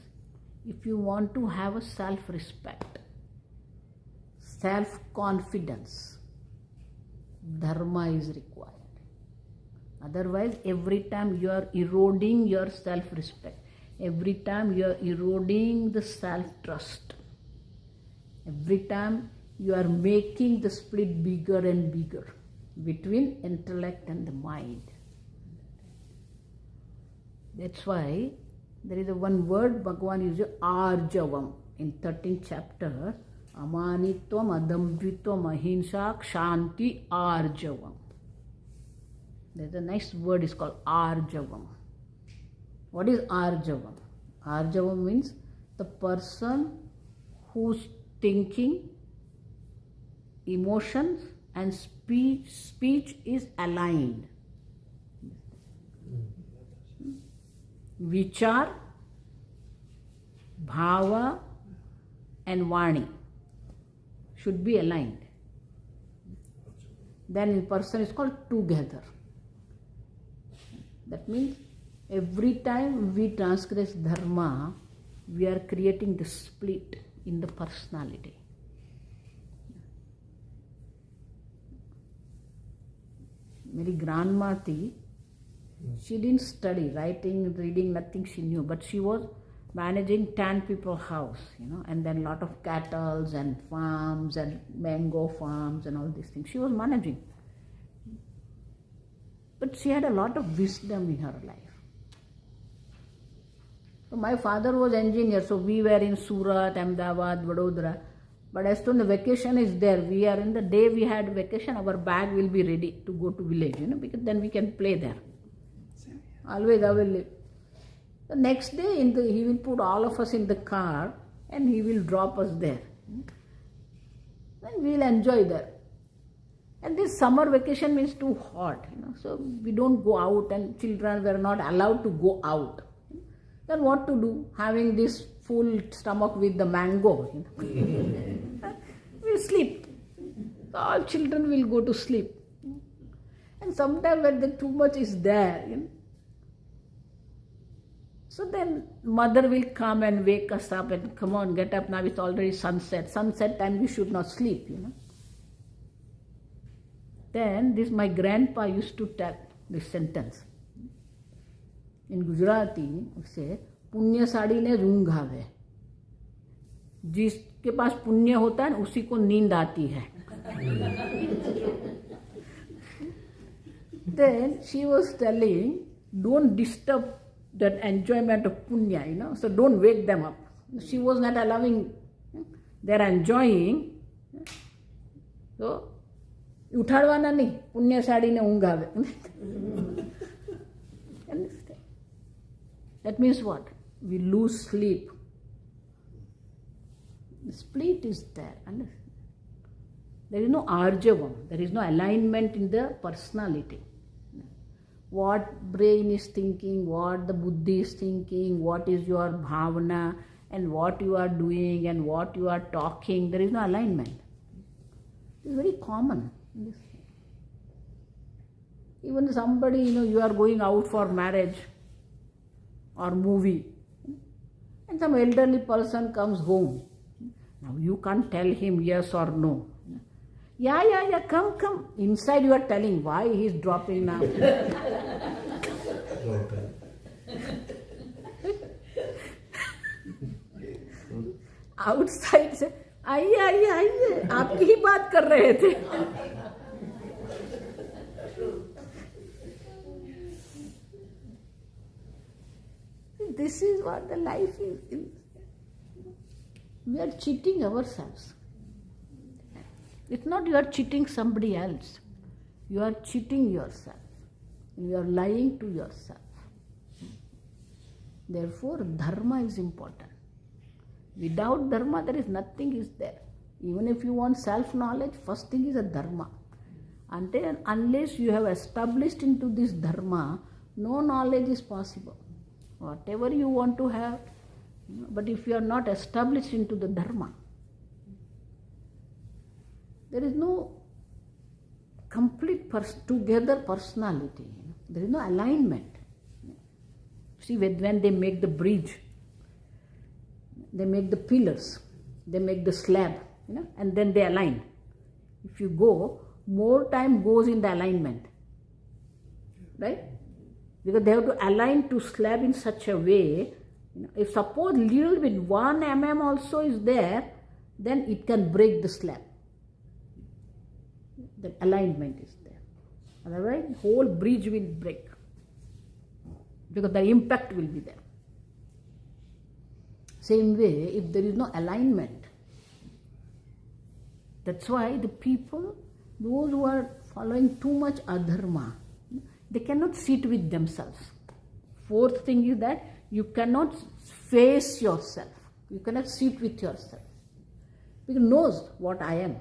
if you want to have a self-respect, self-confidence, Dharma is required. Otherwise, every time you are eroding your self-respect, every time you are eroding the self-trust, every time you are making the split bigger and bigger, between intellect and the mind. That's why there is a one word Bhagavan uses, arjavam, in 13th chapter, amanitvam, adambhitvam, ahimsa, kshanti, arjavam. There's a nice word is called arjavam. What is arjavam? Arjavam means the person whose thinking, emotions and speech is aligned. Vichar, bhava and vani should be aligned. Then a person is called together. That means every time we transgress dharma, we are creating the split in the personality. Meri grandma thi, she didn't study, writing, reading, nothing she knew, but she was managing 10 people house, and then lot of cattle and farms and mango farms and all these things. She was managing. But she had a lot of wisdom in her life. So my father was engineer, so we were in Surat, Ahmedabad, Vadodara. But as soon as the vacation is there, we are in the day we had vacation, our bag will be ready to go to village, because then we can play there. Always available. The next day, he will put all of us in the car and he will drop us there. And we will enjoy there. And this summer vacation means too hot, so we don't go out and children were not allowed to go out. Then what to do? Having this full stomach with the mango, we'll sleep. All children will go to sleep. And sometimes when the too much is there, so then mother will come and wake us up and come on, get up now, it's already sunset. Sunset time we should not sleep, Then my grandpa used to tell this sentence. In Gujarati, say, पुण्य साड़ी ने रूंग घावे. जिसके पास पुण्य होता है उसी को नींद आती है. Then she was telling, don't disturb that enjoyment of punya, so don't wake them up. She was not allowing, they're enjoying, so उठाड़वाना नहीं, पुण्य साड़ी ने ऊँघ आवे. That means what? We lose sleep. The split is there. There is no arjavam, there is no alignment in the personality. What brain is thinking, what the buddhi is thinking, what is your bhavana, and what you are doing and what you are talking, there is no alignment. It is very common. Even somebody, you are going out for marriage or movie, and some elderly person comes home. Now you can't tell him yes or no. Yeah, come. Inside you are telling why he is dropping now. Outside से आइए आपकी ही बात कर रहे थे. This is what the life is. We are cheating ourselves. It's not you are cheating somebody else. You are cheating yourself. You are lying to yourself. Therefore, dharma is important. Without dharma, there is nothing is there. Even if you want self-knowledge, first thing is a dharma. Unless you have established into this dharma, no knowledge is possible. Whatever you want to have, but if you are not established into the dharma, there is no complete together personality. There is no alignment. See, when they make the bridge, they make the pillars, they make the slab, and then they align. If you go, more time goes in the alignment, right? Because they have to align to slab in such a way. If suppose little bit 1 mm also is there, then it can break the slab. The alignment is there. Otherwise, whole bridge will break because the impact will be there. Same way, if there is no alignment, that's why the people, those who are following too much adharma, they cannot sit with themselves. Fourth thing is that you cannot face yourself. You cannot sit with yourself. Because knows what I am.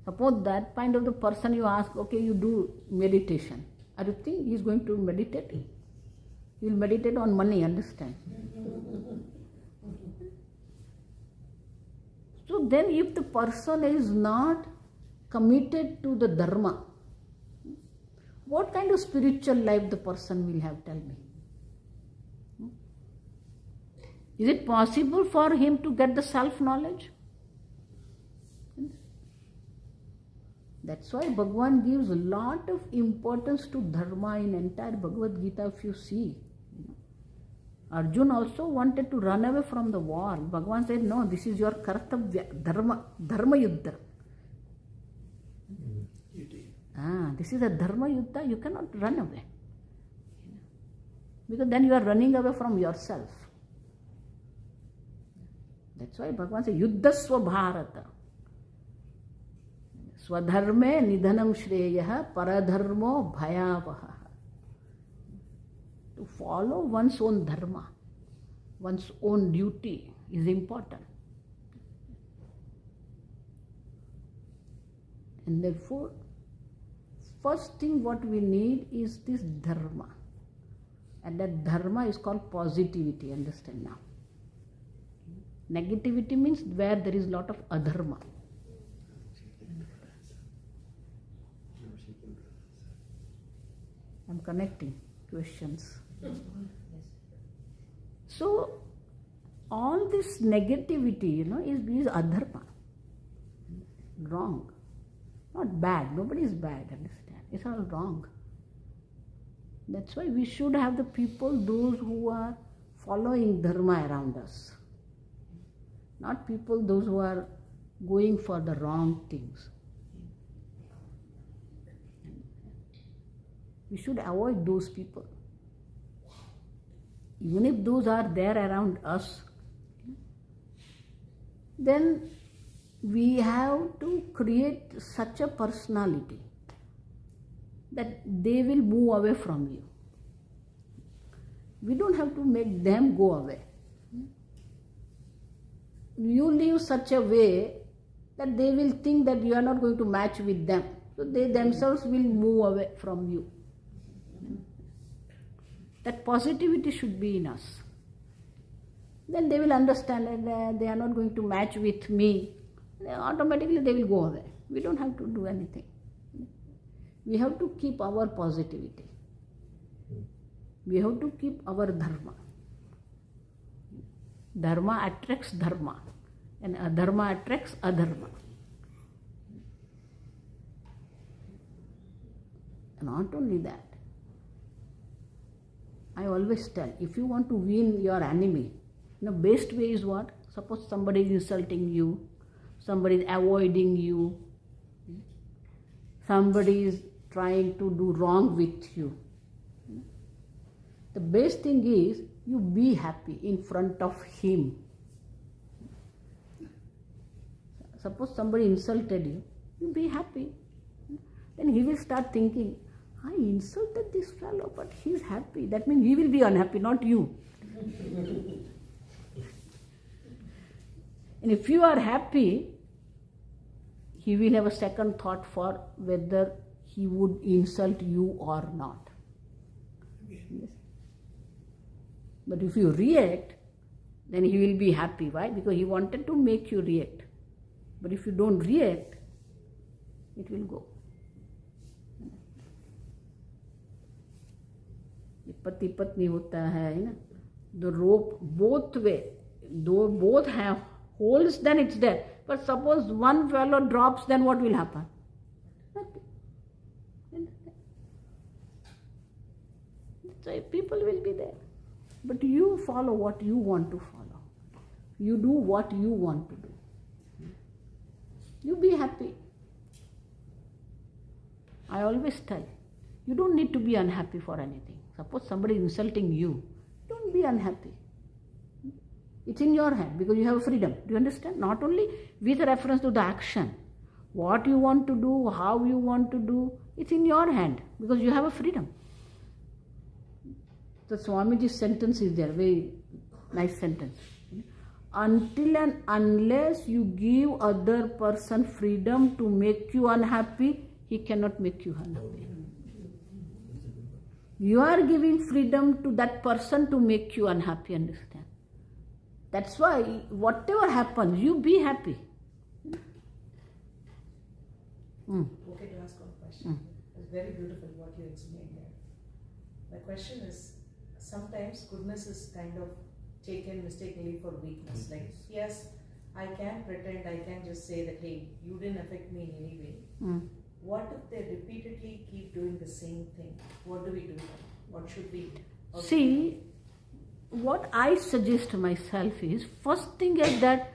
Suppose that kind of the person you ask, okay, you do meditation. Are you think he is going to meditate? He will meditate on money, understand? So then if the person is not committed to the Dharma, what kind of spiritual life the person will have, tell me? Is it possible for him to get the self-knowledge? That's why Bhagavan gives a lot of importance to Dharma in entire Bhagavad Gita if you see. Arjuna also wanted to run away from the war. Bhagavan said, no, this is your kartavya, dharma yuddha. This is a dharma yuddha, you cannot run away. Because then you are running away from yourself. That's why Bhagavan says, yuddha swabharata. Swadharme nidhanam shreya paradharmo bhayavaha. To follow one's own dharma, one's own duty is important. And therefore, first thing what we need is this dharma. And that dharma is called positivity, understand now. Negativity means where there is lot of adharma. I'm connecting questions. So, all this negativity, is adharma. Wrong. Not bad. Nobody is bad, understand? It's all wrong. That's why we should have the people, those who are following dharma around us. Not people, those who are going for the wrong things. We should avoid those people. Even if those are there around us, then we have to create such a personality that they will move away from you. We don't have to make them go away. You live such a way that they will think that you are not going to match with them. So they themselves will move away from you. That positivity should be in us. Then they will understand that they are not going to match with me. Automatically they will go away. We don't have to do anything. We have to keep our positivity. We have to keep our dharma. Dharma attracts dharma, and adharma attracts adharma. Not only that, I always tell, if you want to win your enemy, the best way is what? Suppose somebody is insulting you, somebody is avoiding you, somebody is trying to do wrong with you. The best thing is you be happy in front of him. Suppose somebody insulted you, you be happy. Then he will start thinking, I insulted this fellow, but he is happy. That means he will be unhappy, not you. And if you are happy, he will have a second thought for whether he would insult you or not. Yes. But if you react, then he will be happy. Why? Because he wanted to make you react. But if you don't react, it will go. पति पत्नी होता है ना, the rope both way, though both have holes, then it's there. But suppose one fellow drops, then what will happen? So people will be there. But you follow what you want to follow. You do what you want to do. You be happy. I always tell, you don't need to be unhappy for anything. Suppose somebody is insulting you, don't be unhappy. It's in your hand because you have freedom. Do you understand? Not only with reference to the action, what you want to do, how you want to do, it's in your hand because you have a freedom. The Swamiji's sentence is there, very nice sentence. Until and unless you give other person freedom to make you unhappy, he cannot make you unhappy. You are giving freedom to that person to make you unhappy, understand? That's why whatever happens, you be happy. Okay, to ask one question. It's very beautiful what you explained there. My question is, sometimes goodness is kind of taken mistakenly for weakness. Like, yes, I can pretend, I can just say that, hey, you didn't affect me in any way. What if they repeatedly keep doing the same thing? What do we do then? What should we do? See, what I suggest myself is, first thing is that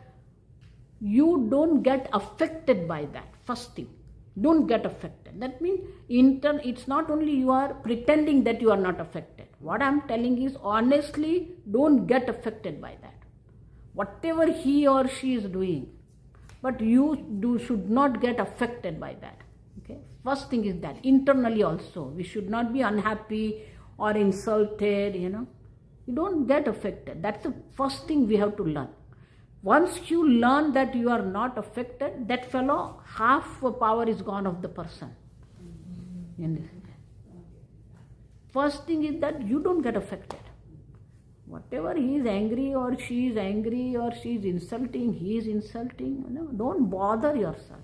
you don't get affected by that. First thing, don't get affected. That means it's not only you are pretending that you are not affected. What I am telling is, honestly, don't get affected by that. Whatever he or she is doing, but you should not get affected by that. Okay. First thing is that internally also we should not be unhappy or insulted. You don't get affected. That's the first thing we have to learn. Once you learn that you are not affected, that fellow, half the power is gone of the person. You understand? First thing is that you don't get affected. Whatever he is angry or she is angry or she is insulting, he is insulting, don't bother yourself.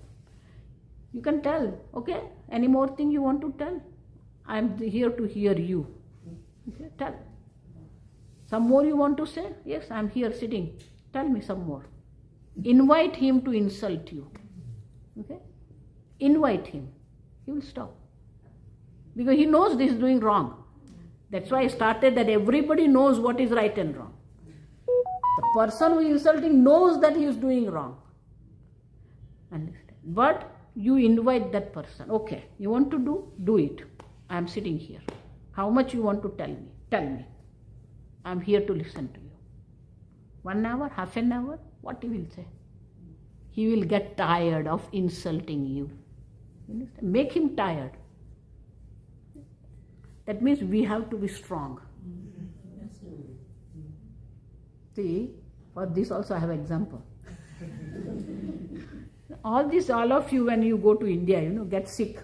You can tell, okay, any more thing you want to tell? I am here to hear you. Okay, tell. Some more you want to say? Yes, I am here sitting. Tell me some more. Invite him to insult you. Okay? Invite him. He will stop. Because he knows this is doing wrong. That's why I started that everybody knows what is right and wrong. The person who is insulting knows that he is doing wrong. Understand? But you invite that person. Okay, you want to do it. I am sitting here. How much you want to tell me? Tell me. I am here to listen to you. 1 hour, half an hour, what he will say? He will get tired of insulting you. Understand? Make him tired. That means we have to be strong. See, for this also I have an example. All of you, when you go to India, get sick.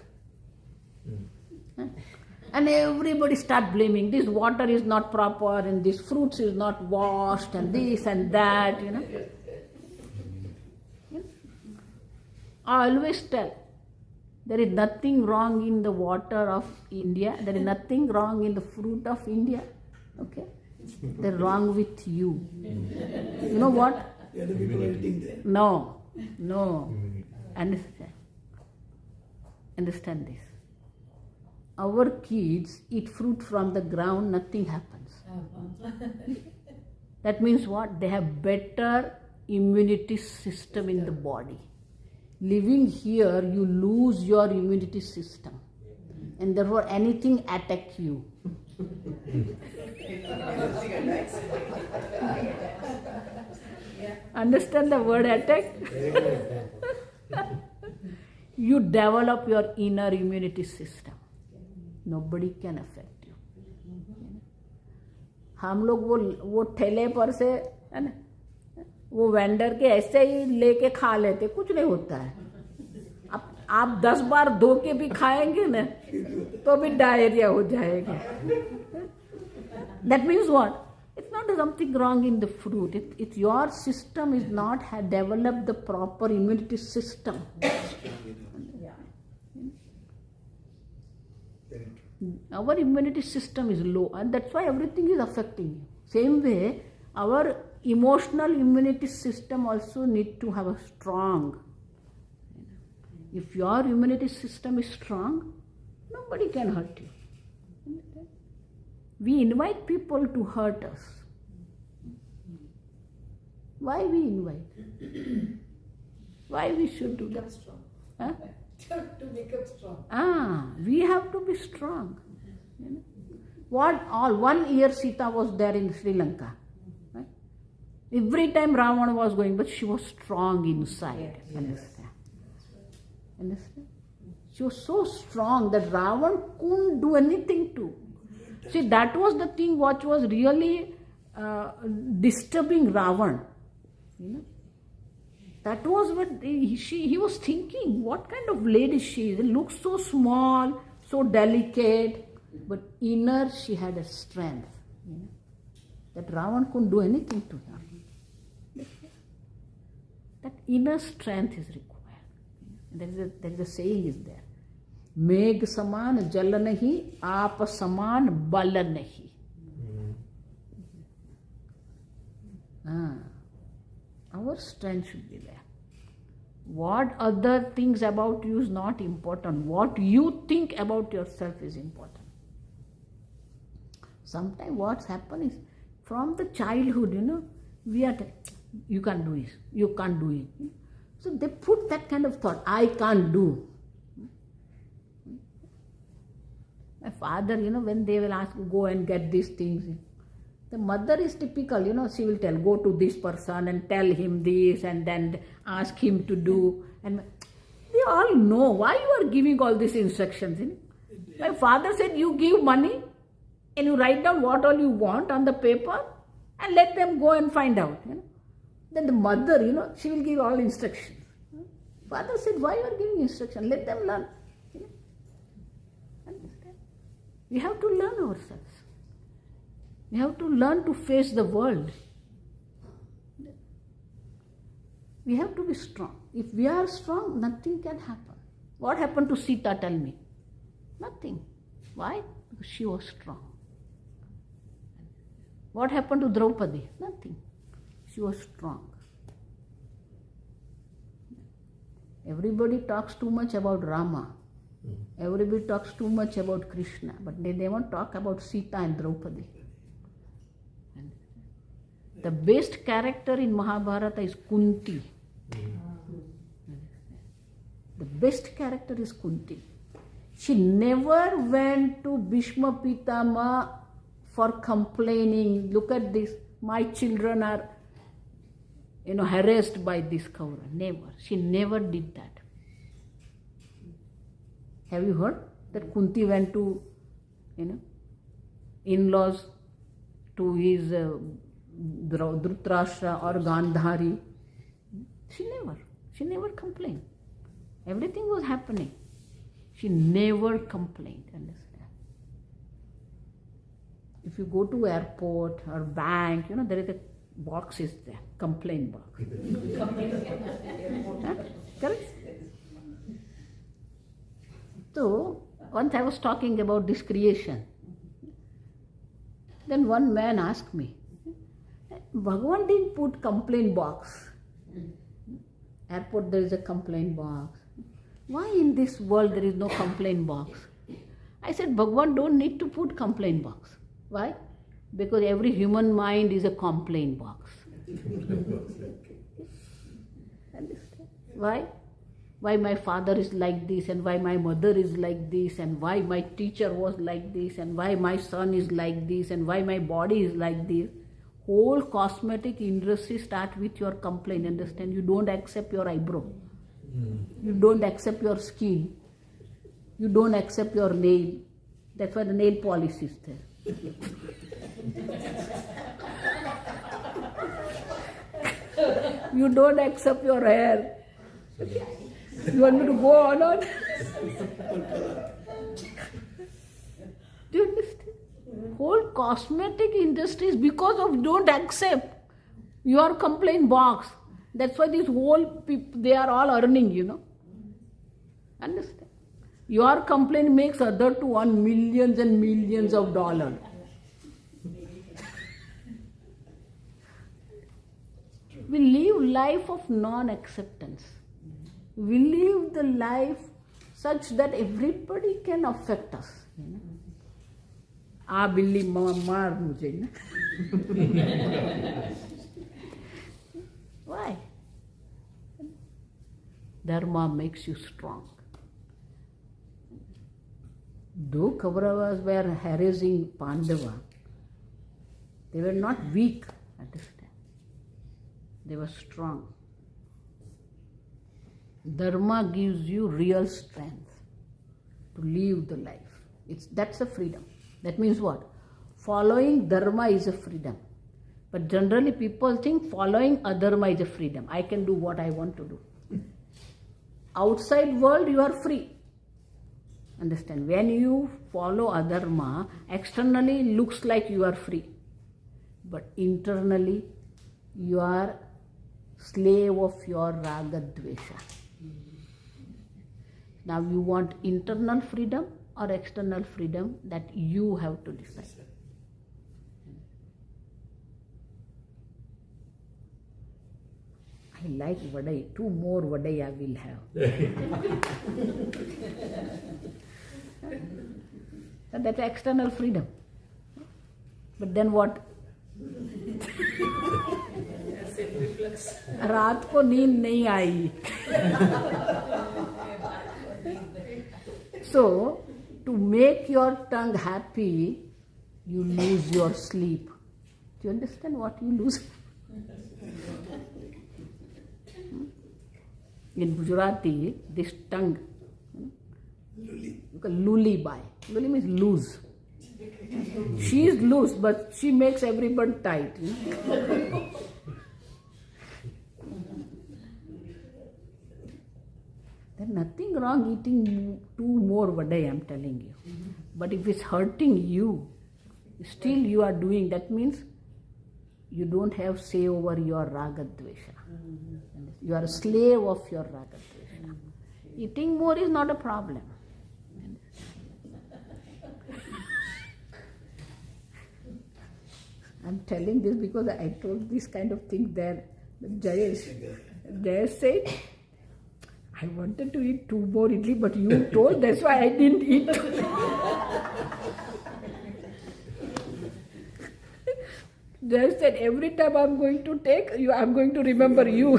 And everybody start blaming, this water is not proper and this fruits is not washed and this and that, I always tell, there is nothing wrong in the water of India, there is nothing wrong in the fruit of India, okay? They're wrong with you. You know what? The other people are eating there. No. Understand this. Our kids eat fruit from the ground, nothing happens. That means what? They have better immunity system in the body. Living here, you lose your immunity system. And therefore anything attack you. Understand the word attack? You develop your inner immunity system. Nobody can affect you. हम लोग वो ठेले पर से है ना, वो vendor के ऐसे ही लेके खा लेते, कुछ नहीं होता है. आप 10 बार धो के भी खाएंगे ना तो भी डायरिया हो जाएगा. That means what? It's not something wrong in the fruit. It's your system is not had developed the proper immunity system. Our immunity system is low, and that's why everything is affecting you. Same way, our emotional immunity system also need to have a strong. If your immunity system is strong, nobody can hurt you. We invite people to hurt us. Why we invite? Why we should do that? Strong. Huh? to become strong. We have to be strong. You know? What all 1 year Sita was there in Sri Lanka. Right? Every time Ravana was going, but she was strong inside. Yes. Understand? Understand? She was so strong that Ravana couldn't do anything to. See, that was the thing which was really disturbing Ravana. You know? That was what he was thinking. What kind of lady she is? It looks so small, so delicate, but inner she had a strength. You know? That Ravana couldn't do anything to her. That inner strength is required. There is a saying is there. Megh saman jal nahi, aap saman bal nahi. Our strength should be there. What other things about you is not important. What you think about yourself is important. Sometimes what's happened is from the childhood, you know, we are you can't do it, you can't do it. So they put that kind of thought, I can't do. My father, you know, when they will ask, go and get these things, the mother is typical, you know, she will tell, go to this person and tell him this and then ask him to do. And they all know why you are giving all these instructions. You know? My father said, you give money and you write down what all you want on the paper and let them go and find out. You know? Then the mother, you know, she will give all instructions. Father said, why you are giving instruction? Let them learn. You know? Understand? We have to learn ourselves. We have to learn to face the world. We have to be strong. If we are strong, nothing can happen. What happened to Sita, tell me? Nothing. Why? Because she was strong. What happened to Draupadi? Nothing. She was strong. Everybody talks too much about Rama. Everybody talks too much about Krishna. But they won't talk about Sita and Draupadi. The best character in Mahabharata is Kunti. The best character is Kunti. She never went to Bhishma Pitama for complaining. Look at this, my children are, you know, harassed by this Kaura. Never. She never did that. Have you heard that Kunti went to, you know, in-laws to his Dhritarashtra or Gandhari? She never complained. Everything was happening. She never complained. Understand? If you go to airport or bank, you know, there is a box is there, complaint box. Huh? Correct? So, once I was talking about this creation. Then one man asked me, Bhagavan didn't put complaint box. Airport there is a complaint box. Why in this world there is no complaint box? I said, Bhagavan don't need to put complaint box. Why? Because every human mind is a complaint box. Understand? Why? Why my father is like this, and why my mother is like this, and why my teacher was like this, and why my son is like this, and why my body is like this. Whole cosmetic industry start with your complaint. Understand? You don't accept your eyebrow. You don't accept your skin. You don't accept your nail. That's why the nail polish is there. You don't accept your hair. You want me to go on? Do you understand? Whole cosmetic industry is because of don't accept your complaint box. That's why these whole people, they are all earning, you know. Understand? Your complaint makes other to earn millions and millions of dollars. We live life of non-acceptance. We live the life such that everybody can affect us. You know? Ah, Billy, maar mujhe na. Why? Dharma makes you strong. Though Kauravas were harassing Pandava, they were not weak at this time. They were strong. Dharma gives you real strength to live the life. That's a freedom. That means what? Following Dharma is a freedom. But generally people think following adharma is a freedom. I can do what I want to do. Outside world you are free. Understand? When you follow adharma, externally looks like you are free. But internally you are slave of your raga dvesha. Now you want internal freedom or external freedom, that you have to decide. I like vadai. 2 more vadai I will have. That's external freedom. But then what? रात को नींद नहीं आई. So, to make your tongue happy, you lose your sleep. Do you understand what you lose? In Gujarati, this tongue, lullaby. Luli means loose. She is loose, but she makes everybody tight. There's nothing wrong eating 2 more vadai, I'm telling you. But if it's hurting you, still you are doing, that means you don't have say over your raga dvesha. You are a slave of your raga dvesha. Eating more is not a problem. I'm telling this because I told this kind of thing there. Jayesh said, I wanted to eat 2 more idli, but you told, that's why I didn't eat. Jayesh said, every time I'm going to take, I'm going to remember you.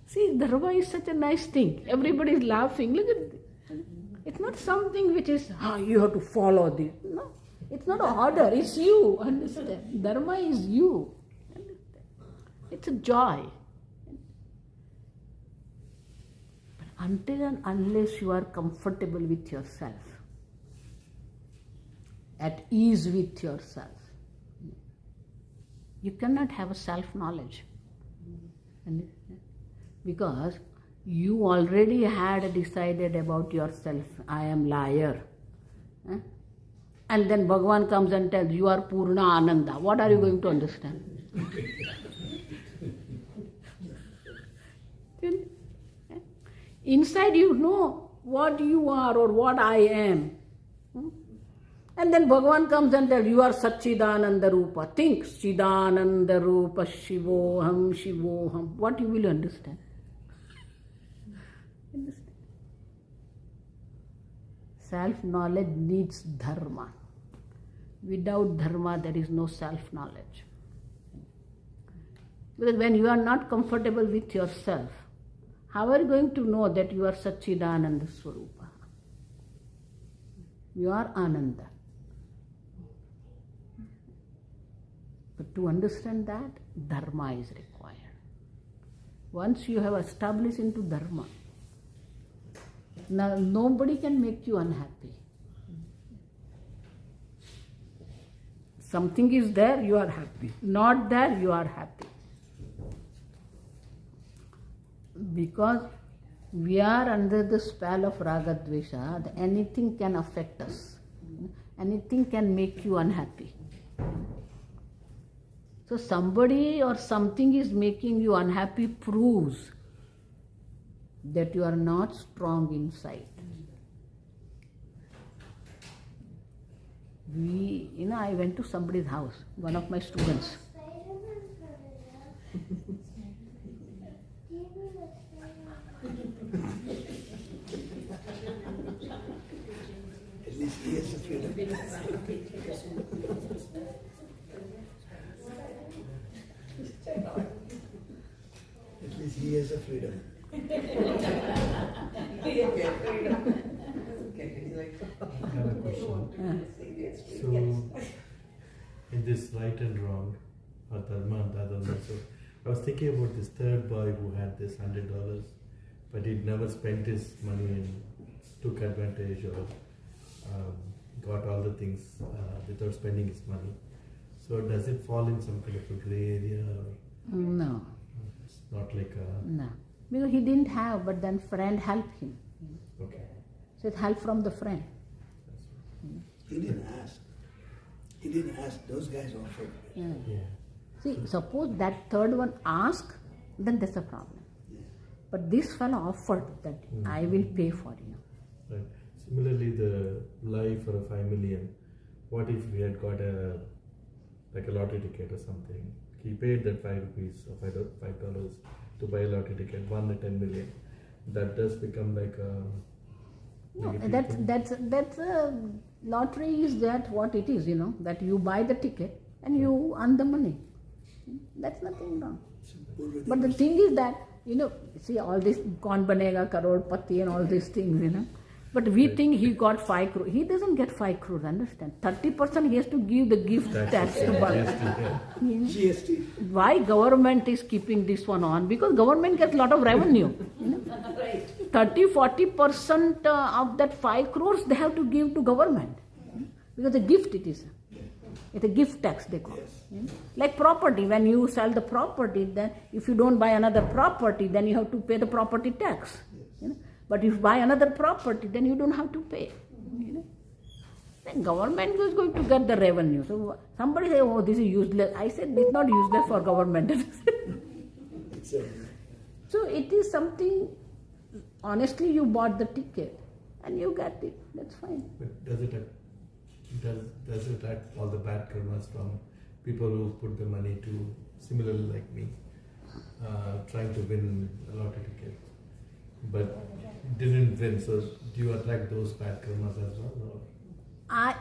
See, dharma is such a nice thing. Everybody is laughing. Look at this. It's not something which is, you have to follow this. No, it's not an order. It's you. Understand? Dharma is you. It's a joy. But until and unless you are comfortable with yourself, at ease with yourself, you cannot have a self-knowledge. Because you already had decided about yourself, I am liar. And then Bhagavan comes and tells you are Purna Ananda. What are you going to understand? Inside you know what you are or what I am. And then Bhagavan comes and tells you are Satchidananda Rupa. Think Chidananda Rupa Shivoham Shivoham. What you will understand? Self-knowledge needs dharma. Without dharma, there is no self-knowledge. Because when you are not comfortable with yourself, how are you going to know that you are Satchidananda Swarupa? You are Ananda. But to understand that, dharma is required. Once you have established into dharma, now nobody can make you unhappy. Something is there, you are happy. Not there, you are happy. Because we are under the spell of raga dvesha, anything can affect us. Anything can make you unhappy. So somebody or something is making you unhappy proves that you are not strong inside. I went to somebody's house, one of my students. At least he has the freedom. At least he has the freedom. I have a question. So, in this right and wrong, or Dharma and Adharma, so I was thinking about this third boy who had this $100, but he'd never spent his money and took advantage or got all the things without spending his money. So, does it fall in some kind of a gray area? Or No, it's not like a. no. Because he didn't have, but then friend helped him. Okay. So it's help from the friend. He didn't ask. He didn't ask. Those guys offered. Yeah. Yeah. See, suppose that third one asked, then there's a problem. But this fellow offered that I will pay for you. Right. Similarly, the life for a 5 million. What if we had got a lottery ticket or something? He paid that ₹5 or $5 to buy a lottery ticket, won the 10 million. That does become like a. No, negative thing. that's lottery is that what it is, that you buy the ticket and you earn the money. That's nothing wrong. But the thing is that, see all this kaun banega, crorepati and all these things, But we think he got 5 crore. He doesn't get 5 crores, understand? 30% he has to give the gift tax to government. GST. Why government is keeping this one on? Because government gets a lot of revenue. 30-40% of that 5 crores they have to give to government. Because a gift it is. It's a gift tax they call it. Like property, when you sell the property, then if you don't buy another property, then you have to pay the property tax. But if you buy another property, then you don't have to pay. Then government is going to get the revenue. So somebody say, oh, this is useless. I said, it's not useless for government. So it is something, honestly, you bought the ticket and you get it. That's fine. But does it attract all the bad karmas from people who put the money to, similarly like me, trying to win a lottery ticket, but didn't win? So do you attract those bad karmas as well? Or?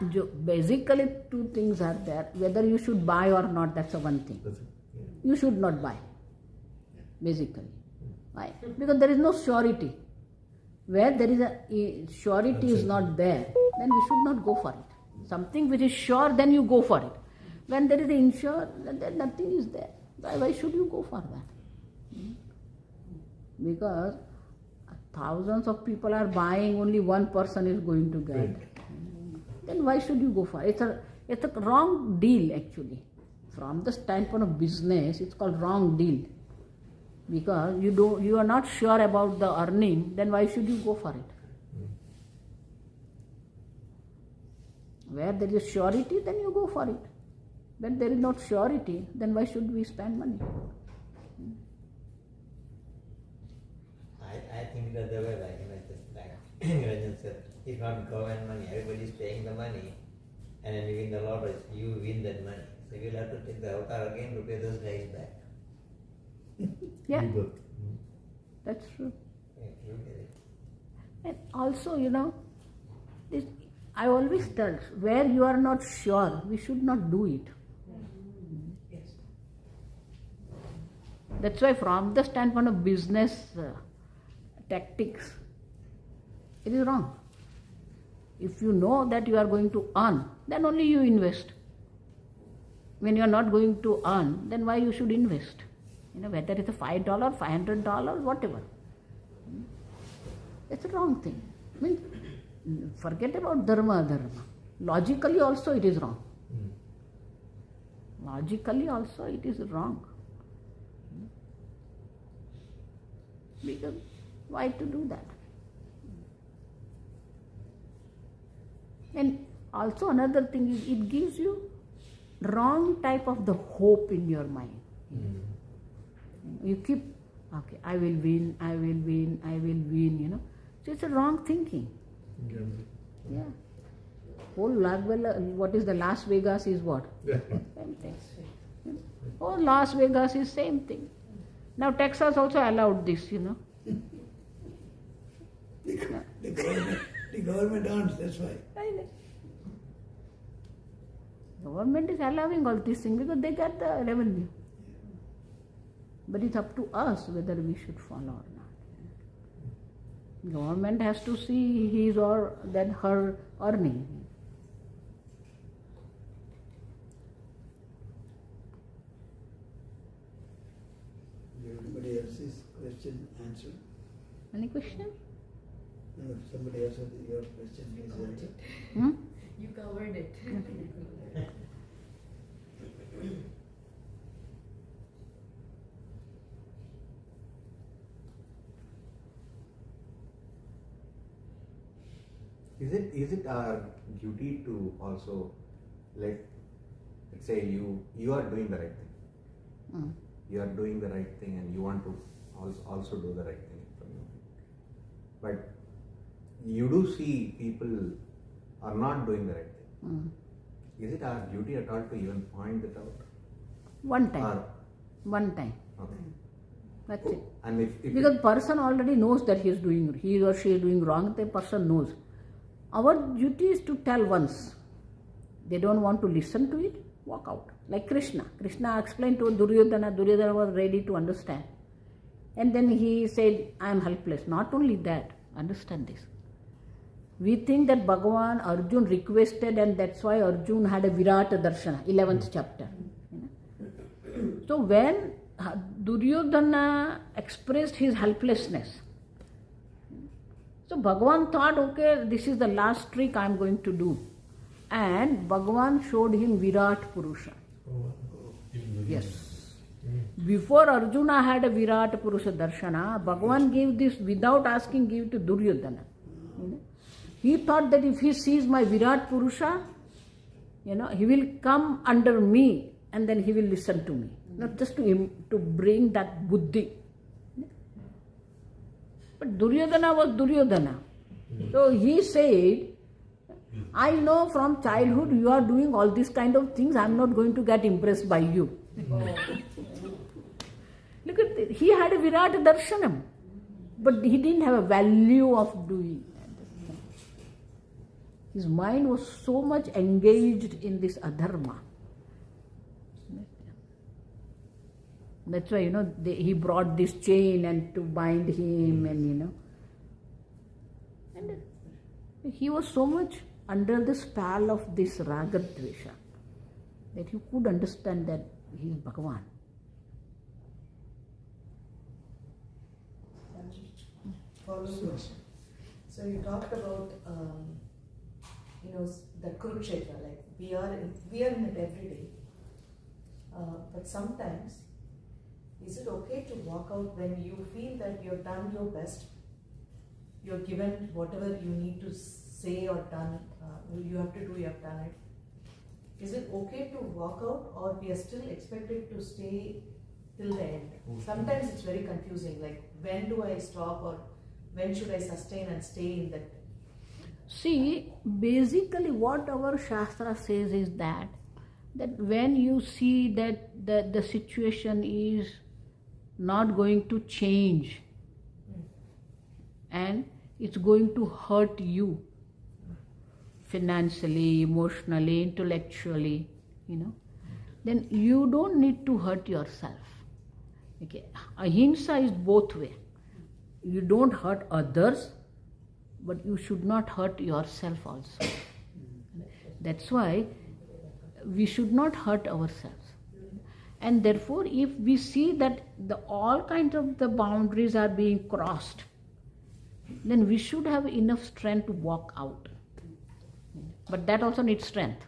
Basically, two things are there. Whether you should buy or not, that's a one thing. That's it. Yeah. You should not buy, basically. Why? Because there is no surety. Where there is a surety is not there, then we should not go for it. Something which is sure, then you go for it. When there is insure, then nothing is there. Why should you go for that? Because thousands of people are buying, only one person is going to get. Right. Then why should you go for it? It's a wrong deal actually. From the standpoint of business, it's called wrong deal. Because you are not sure about the earning, then why should you go for it? Where there is surety, then you go for it. When there is not surety, then why should we spend money? I think the other way, like Rajan said, it's not government money, everybody is paying the money, and then you win the lottery, you win that money. So you'll have to take the avatar again to pay those guys back. Yeah, Rebirth. that's true. Yeah, you get it. And also, this, I always tell, where you are not sure, we should not do it. That's why from the standpoint of business tactics, it is wrong. If you know that you are going to earn, then only you invest. When you are not going to earn, then why you should invest? Whether it's a $5, $500, whatever. It's a wrong thing. Forget about dharma. Logically also it is wrong. Logically also it is wrong. Because why to do that? And also another thing is it gives you wrong type of the hope in your mind. You keep, okay, I will win. So it's a wrong thinking. Yeah. Whole what is the Las Vegas is what? Yeah. Same thing. Oh, Las Vegas is same thing. Now Texas also allowed this, The government earns, that's why. Government is allowing all these things because they get the revenue. But it's up to us whether we should follow or not. Government has to see his or then her earning. Everybody else's question answered? Any question? No, if somebody else has your question, please answer. You covered it. Is it our duty to also, like, let's say you are doing the right thing. You are doing the right thing and you want to also do the right thing from you. But you do see people are not doing the right thing. Is it our duty at all to even point it out? One time. Okay. That's it. And if Because person already knows that he or she is doing wrong, the person knows. Our duty is to tell once. They don't want to listen to it, walk out. Like Krishna. Krishna explained to Duryodhana. Duryodhana was ready to understand. And then he said, I am helpless. Not only that, understand this. We think that Bhagavan Arjun requested and that's why Arjun had a Virata Darshana, 11th chapter. So when Duryodhana expressed his helplessness, so Bhagavan thought, okay, this is the last trick I am going to do. And Bhagavan showed him Virat Purusha. Yes. Before Arjuna had a Virat Purusha Darshana, Bhagavan gave this without asking, gave to Duryodhana. He thought that if he sees my Virat Purusha, he will come under me and then he will listen to me. Not just to bring that buddhi. But Duryodhana was Duryodhana. So he said, I know from childhood you are doing all these kind of things, I am not going to get impressed by you. Look at this. He had a Virat Darshanam, but he didn't have a value of doing. His mind was so much engaged in this adharma. That's why, he brought this chain and to bind him and he was so much under the spell of this raga dvesha that you could understand that he is Bhagavan. Follow-up question. So you talked about the Kurukshetra, like we are in it every day. But sometimes, is it okay to walk out when you feel that you have done your best? You have given whatever you need to say or done, you have to do, you have done it. Is it okay to walk out, or we are still expected to stay till the end? Sometimes it's very confusing, like when do I stop or when should I sustain and stay in that? See, basically what our Shastra says is that when you see that the situation is not going to change and it's going to hurt you financially, emotionally, intellectually, then you don't need to hurt yourself. Okay, ahimsa is both way. You don't hurt others, but you should not hurt yourself also. That's why we should not hurt ourselves. And therefore, if we see that all kinds of the boundaries are being crossed, then we should have enough strength to walk out. But that also needs strength.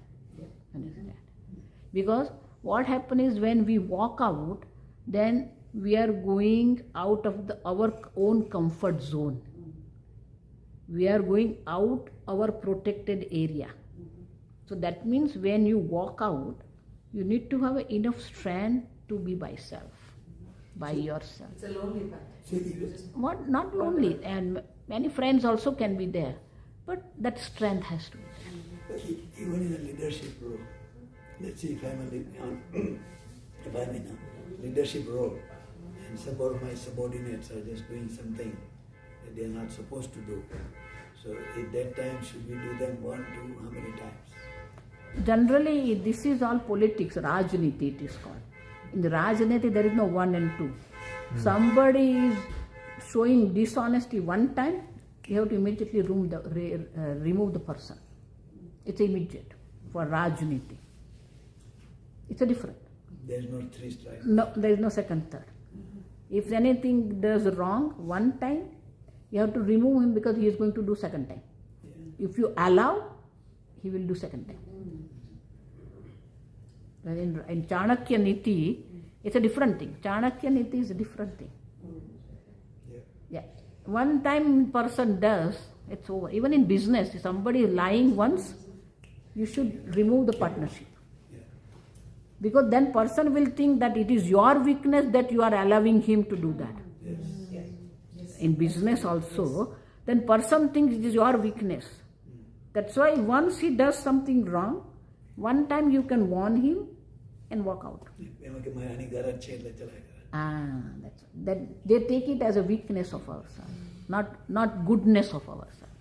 Because what happens is when we walk out, then we are going out of our own comfort zone. We are going out our protected area. So that means when you walk out, you need to have enough strength to be by yourself. It's a lonely path. What? Not lonely, and many friends also can be there, but that strength has to be there. Even in a leadership role, let's say if I'm in a leadership role and some of my subordinates are just doing something that they are not supposed to do, so at that time should we do them 1, 2, how many times? Generally, this is all politics, Rajniti it is called. In the Rajniti, there is no 1 and 2. Somebody is showing dishonesty one time, you have to immediately remove the person. It's immediate for Rajniti. It's a different. There is no 3 strikes. No, there is no second, third. If anything does wrong one time, you have to remove him because he is going to do second time. Yeah. If you allow, he will do second time. But in Chanakya Niti, it's a different thing. Chanakya Niti is a different thing. Yeah. Yeah. One time person does, it's over. Even in business, if somebody is lying once, you should remove the partnership. Yeah. Because then person will think that it is your weakness that you are allowing him to do that. Yes. In business also, then person thinks it is your weakness. That's why once he does something wrong, one time you can warn him and walk out. That they take it as a weakness of ourselves, not goodness of ourselves.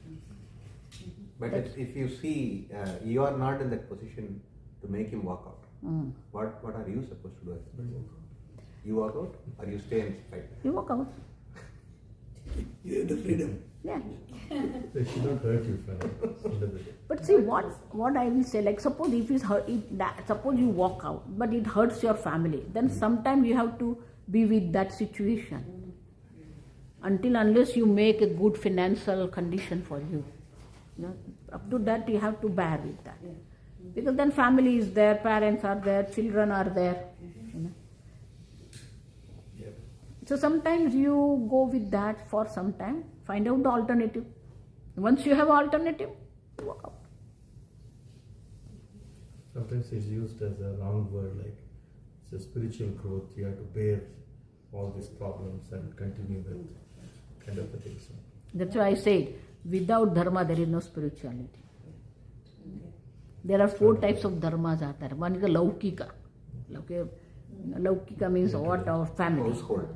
But if you see, you are not in that position to make him walk out. What are you supposed to do? You walk out or you stay inside? You walk out. You have the freedom. Yeah. They should not hurt you, friend. But see, what I will say, like suppose if it's hurt, suppose you walk out, but it hurts your family, then sometimes you have to be with that situation. Unless you make a good financial condition for you. Up to that you have to bear with that. Because then family is there, parents are there, children are there. So sometimes you go with that for some time, find out the alternative. Once you have alternative, walk out. Sometimes it's used as a wrong word, like it's a spiritual growth. You have to bear all these problems and continue with kind of a thing. So that's why I said, without dharma there is no spirituality. There are 4 types of dharmas out there. One is the laukika. Laukika means what? Our family. Household.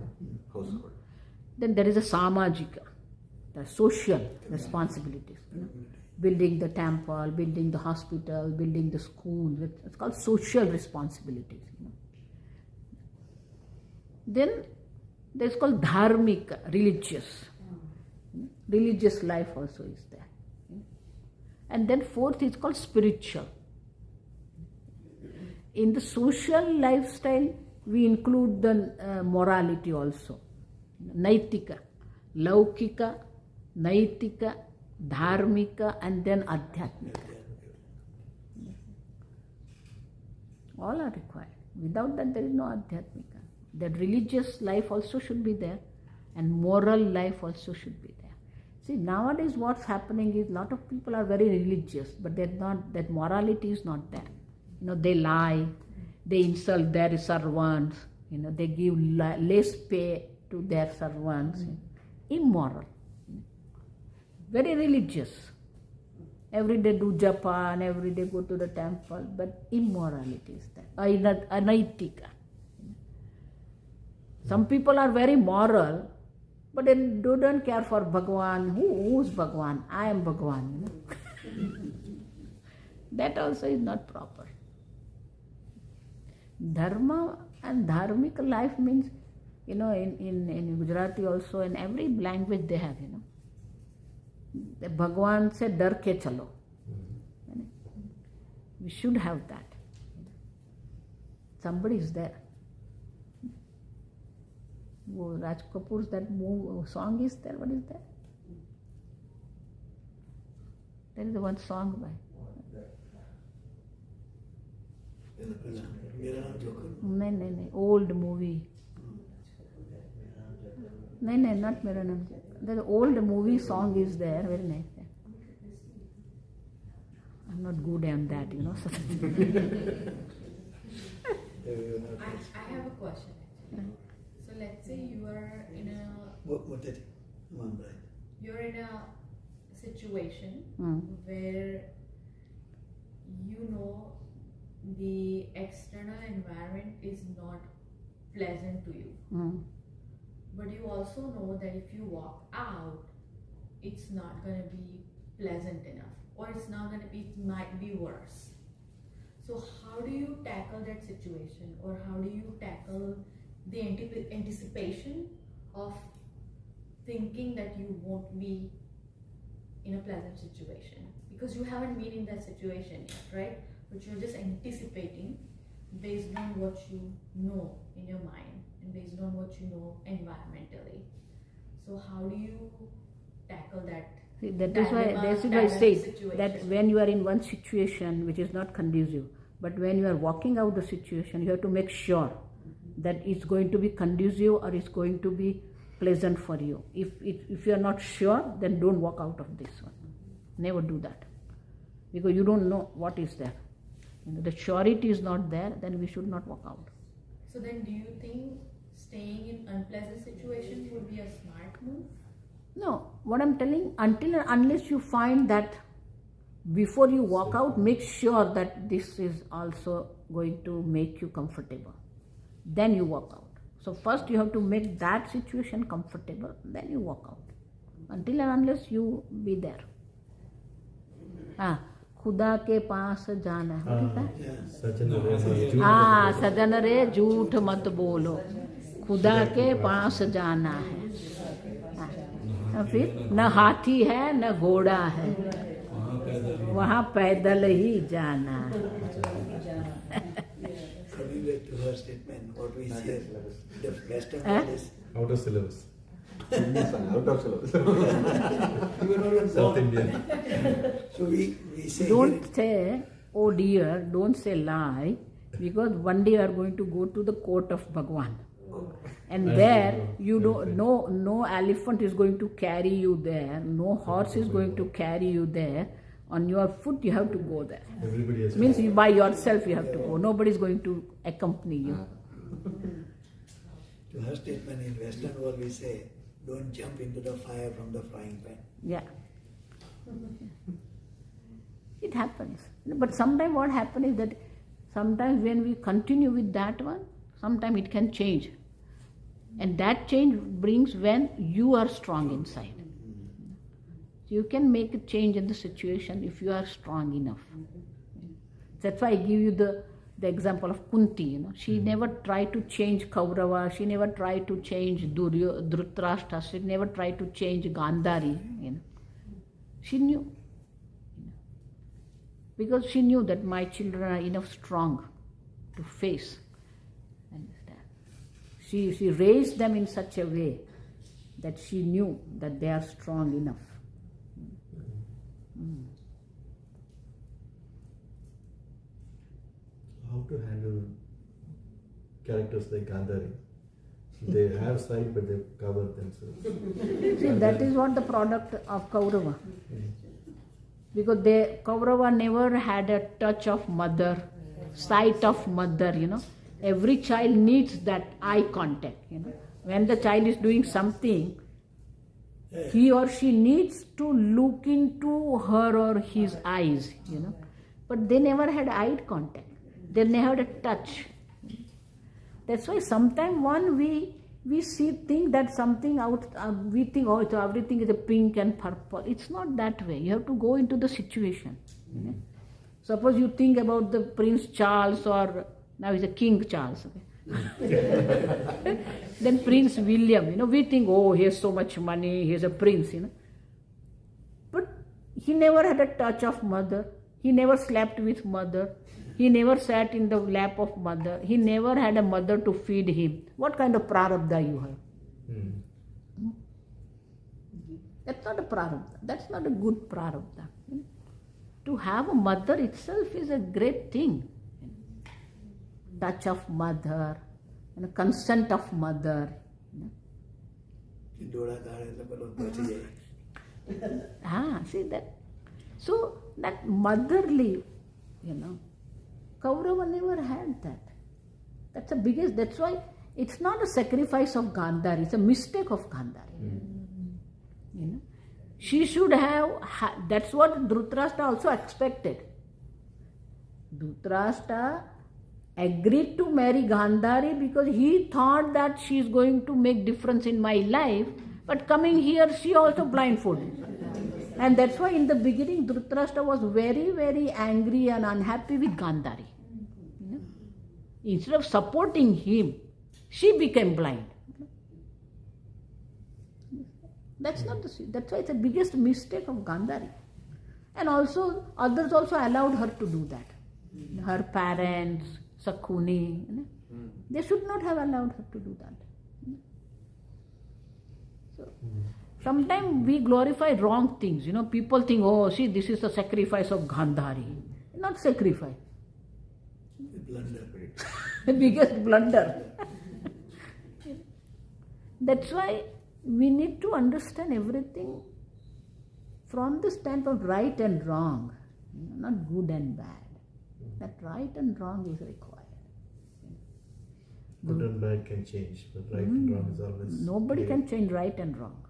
Then there is a samajika, the social responsibilities. Building the temple, building the hospital, building the school. It's called social responsibilities. Then there's called dharmika, religious. Religious life also is there. And then 4th is called spiritual. In the social lifestyle, we include the morality also. Naitika, laukika, naitika, dharmika, and then adhyatmika. All are required. Without that, there is no adhyatmika. That religious life also should be there, and moral life also should be there. See, nowadays what's happening is a lot of people are very religious, but they're not. That morality is not there. They lie, they insult their servants. They give less pay to their servants. Immoral. Very religious. Every day do japa and every day go to the temple, but immorality is there. Anaitika. Some people are very moral, but they don't care for Bhagwan. Who's Bhagwan? I am Bhagwan. That also is not proper. Dharma and dharmic life means, in Gujarati also, in every language they have, The Bhagwan said, dar ke chalo. We should have that. Somebody is there. Raj Kapoor's that song is there. What is that? There is one song by. No, old movie. No, not Mera Naam. The old movie song is there, very nice. I'm not good on that, I have a question. So let's say you are in a you're in a situation where the external environment is not pleasant to you. But you also know that if you walk out, it's not going to be pleasant enough, or it might be worse. So how do you tackle that situation, or how do you tackle the anticipation of thinking that you won't be in a pleasant situation because you haven't been in that situation yet, right? But you're just anticipating based on what you know in your mind and based on what you know environmentally. So how do you tackle that? See, that is why I said that when you are in one situation which is not conducive, but when you are walking out the situation, you have to make sure that it's going to be conducive or it's going to be pleasant for you. If you are not sure, then don't walk out of this one. Never do that, because you don't know what is there. The surety is not there, then we should not walk out. So then do you think staying in unpleasant situations would be a smart move? No, what I'm telling, until and unless you find that before you walk out, make sure that this is also going to make you comfortable. Then you walk out. So first you have to make that situation comfortable, then you walk out. Until and unless you be there. खुदा के पास जाना है. सजन रे झूठ मत बोलो, खुदा के पास जाना है. फिर न हाथी है न घोड़ा है, वहाँ पैदल ही जाना है. Coming back to her statement, what we say, the Western world is Out of syllabus. Out of syllabus. you were not even South born. Indian. So we say Don't say, oh dear, don't say lie, because one day you are going to go to the court of Bhagwan. And there, you don't, no elephant is going to carry you there, no horse is going to carry you there. On your foot, you have to go there. Everybody has Means you by yourself you have to go. Nobody is going to accompany you. to her statement, in Western world we say, don't jump into the fire from the frying pan. Yeah. It happens. But sometimes what happens is that sometimes when we continue with that one, sometimes it can change. And that change brings when you are strong inside. You can make a change in the situation if you are strong enough. That's why I give you the example of Kunti. She never tried to change Kaurava, she never tried to change Dhritarashtra, she never tried to change Gandhari. She knew. Because she knew that my children are enough strong to face. Understand? She raised them in such a way that she knew that they are strong enough. How to handle characters like Gandhari? They have side, but they cover themselves. See, that is what the product of Kaurava. Because Kaurava never had a touch of mother, sight of mother, Every child needs that eye contact, When the child is doing something, he or she needs to look into her or his eyes, But they never had eye contact. They never had a touch. That's why sometimes we think that something out, we think, oh, so everything is a pink and purple. It's not that way. You have to go into the situation. Suppose you think about the Prince Charles, or now he's a King Charles. Okay? Then Prince William, we think, oh, he has so much money, he is a prince, But he never had a touch of mother. He never slept with mother. He never sat in the lap of mother. He never had a mother to feed him. What kind of prarabdha you have? That's not a prarabdha. That's not a good prarabdha. To have a mother itself is a great thing. Touch of mother, consent of mother. See that? So that motherly, Kaurava never had that. That's the biggest, that's why it's not a sacrifice of Gandhari, it's a mistake of Gandhari. She should have, that's what Dhritarashtra also expected. Dhritarashtra agreed to marry Gandhari because he thought that she is going to make difference in my life, but coming here she also blindfolded. And that's why in the beginning Dhritarashtra was very, very angry and unhappy with Gandhari. Instead of supporting him, she became blind. That's not the that's why it's the biggest mistake of Gandhari. And also, others also allowed her to do that. Her parents, Sakhuni, they should not have allowed her to do that. So, sometimes we glorify wrong things. People think, oh, see, this is the sacrifice of Gandhari. Not sacrifice. Blunder. The biggest blunder. That's why we need to understand everything from the standpoint of right and wrong, not good and bad. That right and wrong is required. Good and bad can change, but right and wrong is always. Nobody can change right and wrong.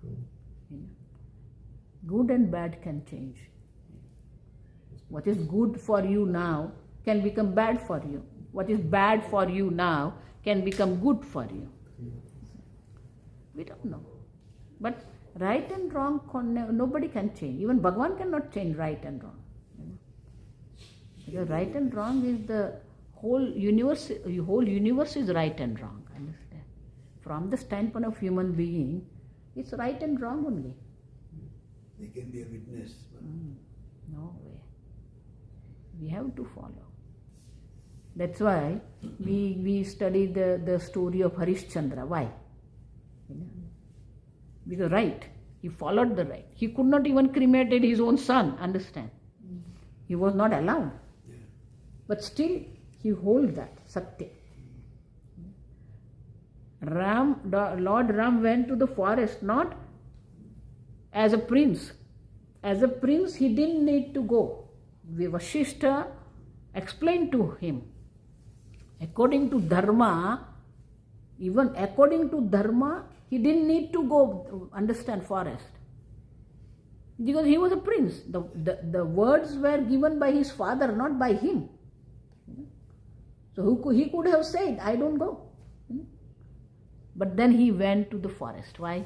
Good and bad can change. What is good for you now can become bad for you. What is bad for you now can become good for you. We don't know. But right and wrong, nobody can change. Even Bhagavan cannot change right and wrong. Because right and wrong is the whole universe. The whole universe is right and wrong. Understand? From the standpoint of human being, it's right and wrong only. They can be a witness. No way. We have to follow. That's why we study the story of Harishchandra. Why? Because right. He followed the right. He could not even cremated his own son. Understand? He was not allowed. But still, he holds that, Satya. Lord Ram went to the forest not as a prince. As a prince, he didn't need to go. Vasishtha explained to him. According to Dharma, even according to Dharma, he didn't need to go understand forest. Because he was a prince. The words were given by his father, not by him. So he could have said, I don't go. But then he went to the forest. Why?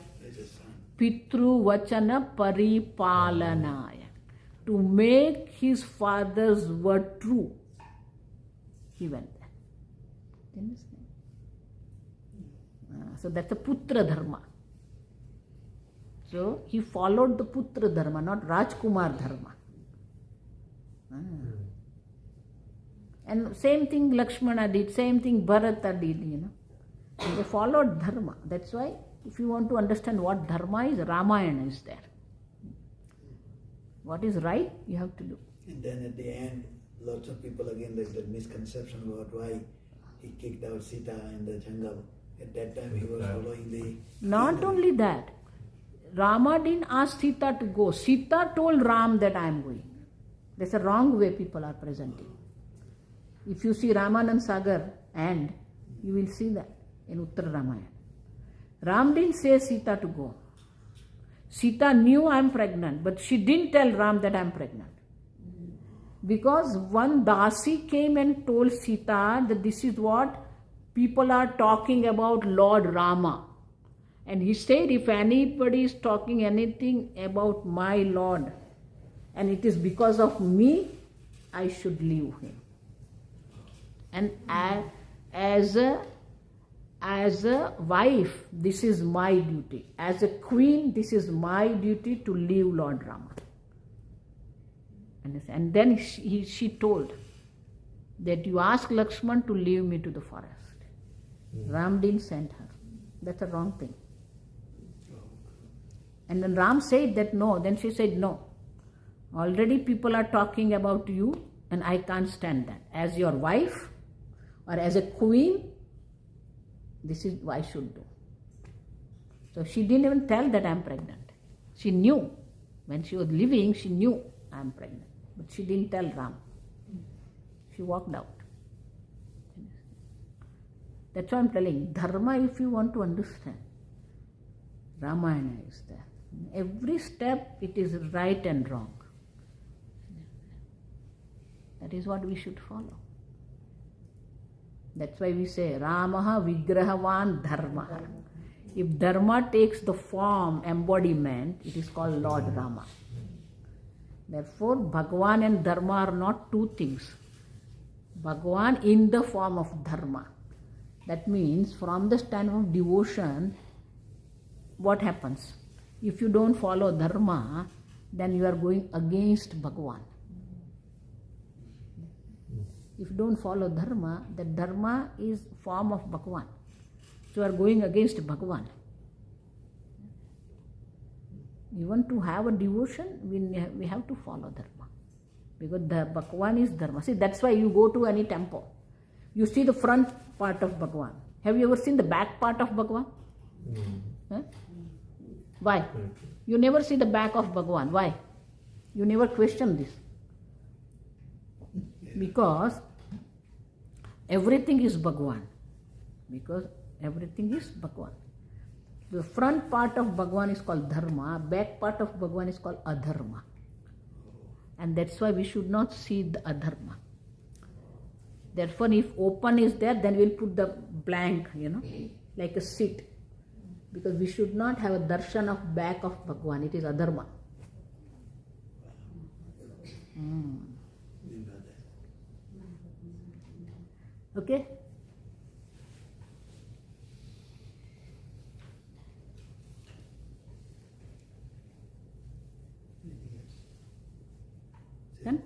Pitru Vachana Paripalanaya. To make his father's word true. He went there. Do you understand? So that's a Putra Dharma. So he followed the Putra Dharma, not Rajkumar Dharma. And same thing Lakshmana did, same thing Bharata did, They followed Dharma. That's why if you want to understand what Dharma is, Ramayana is there. What is right, you have to do. And then at the end, lots of people again, there's that misconception about why he kicked out Sita in the jungle. At that time he was following the... Not only that, Rama didn't ask Sita to go. Sita told Ram that I am going. That's a wrong way people are presenting. If you see Ramanand Sagar and you will see that in Uttara Ramayana. Ram didn't say Sita to go. Sita knew I am pregnant, but she didn't tell Ram that I am pregnant. Because one Dasi came and told Sita that this is what people are talking about Lord Rama. And he said, if anybody is talking anything about my Lord, and it is because of me, I should leave him. And as a wife, this is my duty. As a queen, this is my duty to leave Lord Rama. And then she told that you ask Lakshman to leave me to the forest. Ram didn't send her. That's a wrong thing. And then Ram said that no. Then she said no. Already people are talking about you and I can't stand that. As your wife or as a queen, this is what I should do. So she didn't even tell that I'm pregnant. She knew. When she was living, she knew I'm pregnant. But she didn't tell Ram. She walked out. That's why I'm telling, Dharma, if you want to understand, Ramayana is there. Every step it is right and wrong. That is what we should follow. That's why we say, Ramaha Vigrahavan Dharma. If Dharma takes the form, embodiment, it is called Lord Rama. Therefore, Bhagavan and Dharma are not two things. Bhagavan in the form of Dharma. That means, from the standpoint of devotion, what happens? If you don't follow Dharma, then you are going against Bhagavan. If you don't follow Dharma, that Dharma is form of Bhagavan. So you are going against Bhagavan. Even to have a devotion, we have to follow Dharma. Because the Bhagavan is Dharma. See, that's why you go to any temple. You see the front part of Bhagavan. Have you ever seen the back part of Bhagavan? Huh? Why? You never see the back of Bhagavan. Why? You never question this. Because everything is Bhagavan. Because everything is Bhagavan. The front part of Bhagavan is called Dharma, back part of Bhagavan is called Adharma. And that's why we should not see the Adharma. Therefore, if open is there, then we'll put the blank, like a seat. Because we should not have a darshan of back of Bhagavan. It is Adharma. Okay? Then?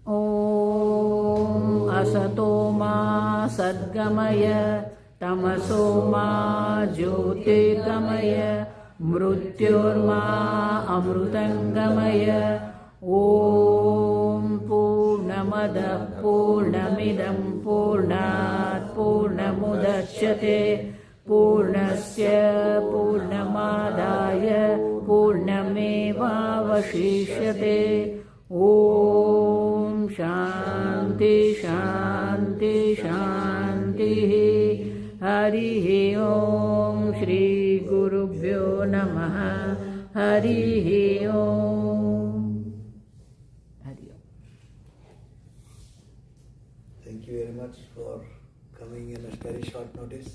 Om Asato Ma Sadgamaya Tamaso Ma Jyotirgamaya Mrutyorma Amrutangamaya Om Purnamada Purnamidam Purnat Purnamudachyate Purnasya Purnamadaya Purnameva Vashishyate Om Shanti Shanti Shanti Hari Om Shri Gurubhyo Namaha Hari Om. Hari Om. Thank you very much for coming in a very short notice.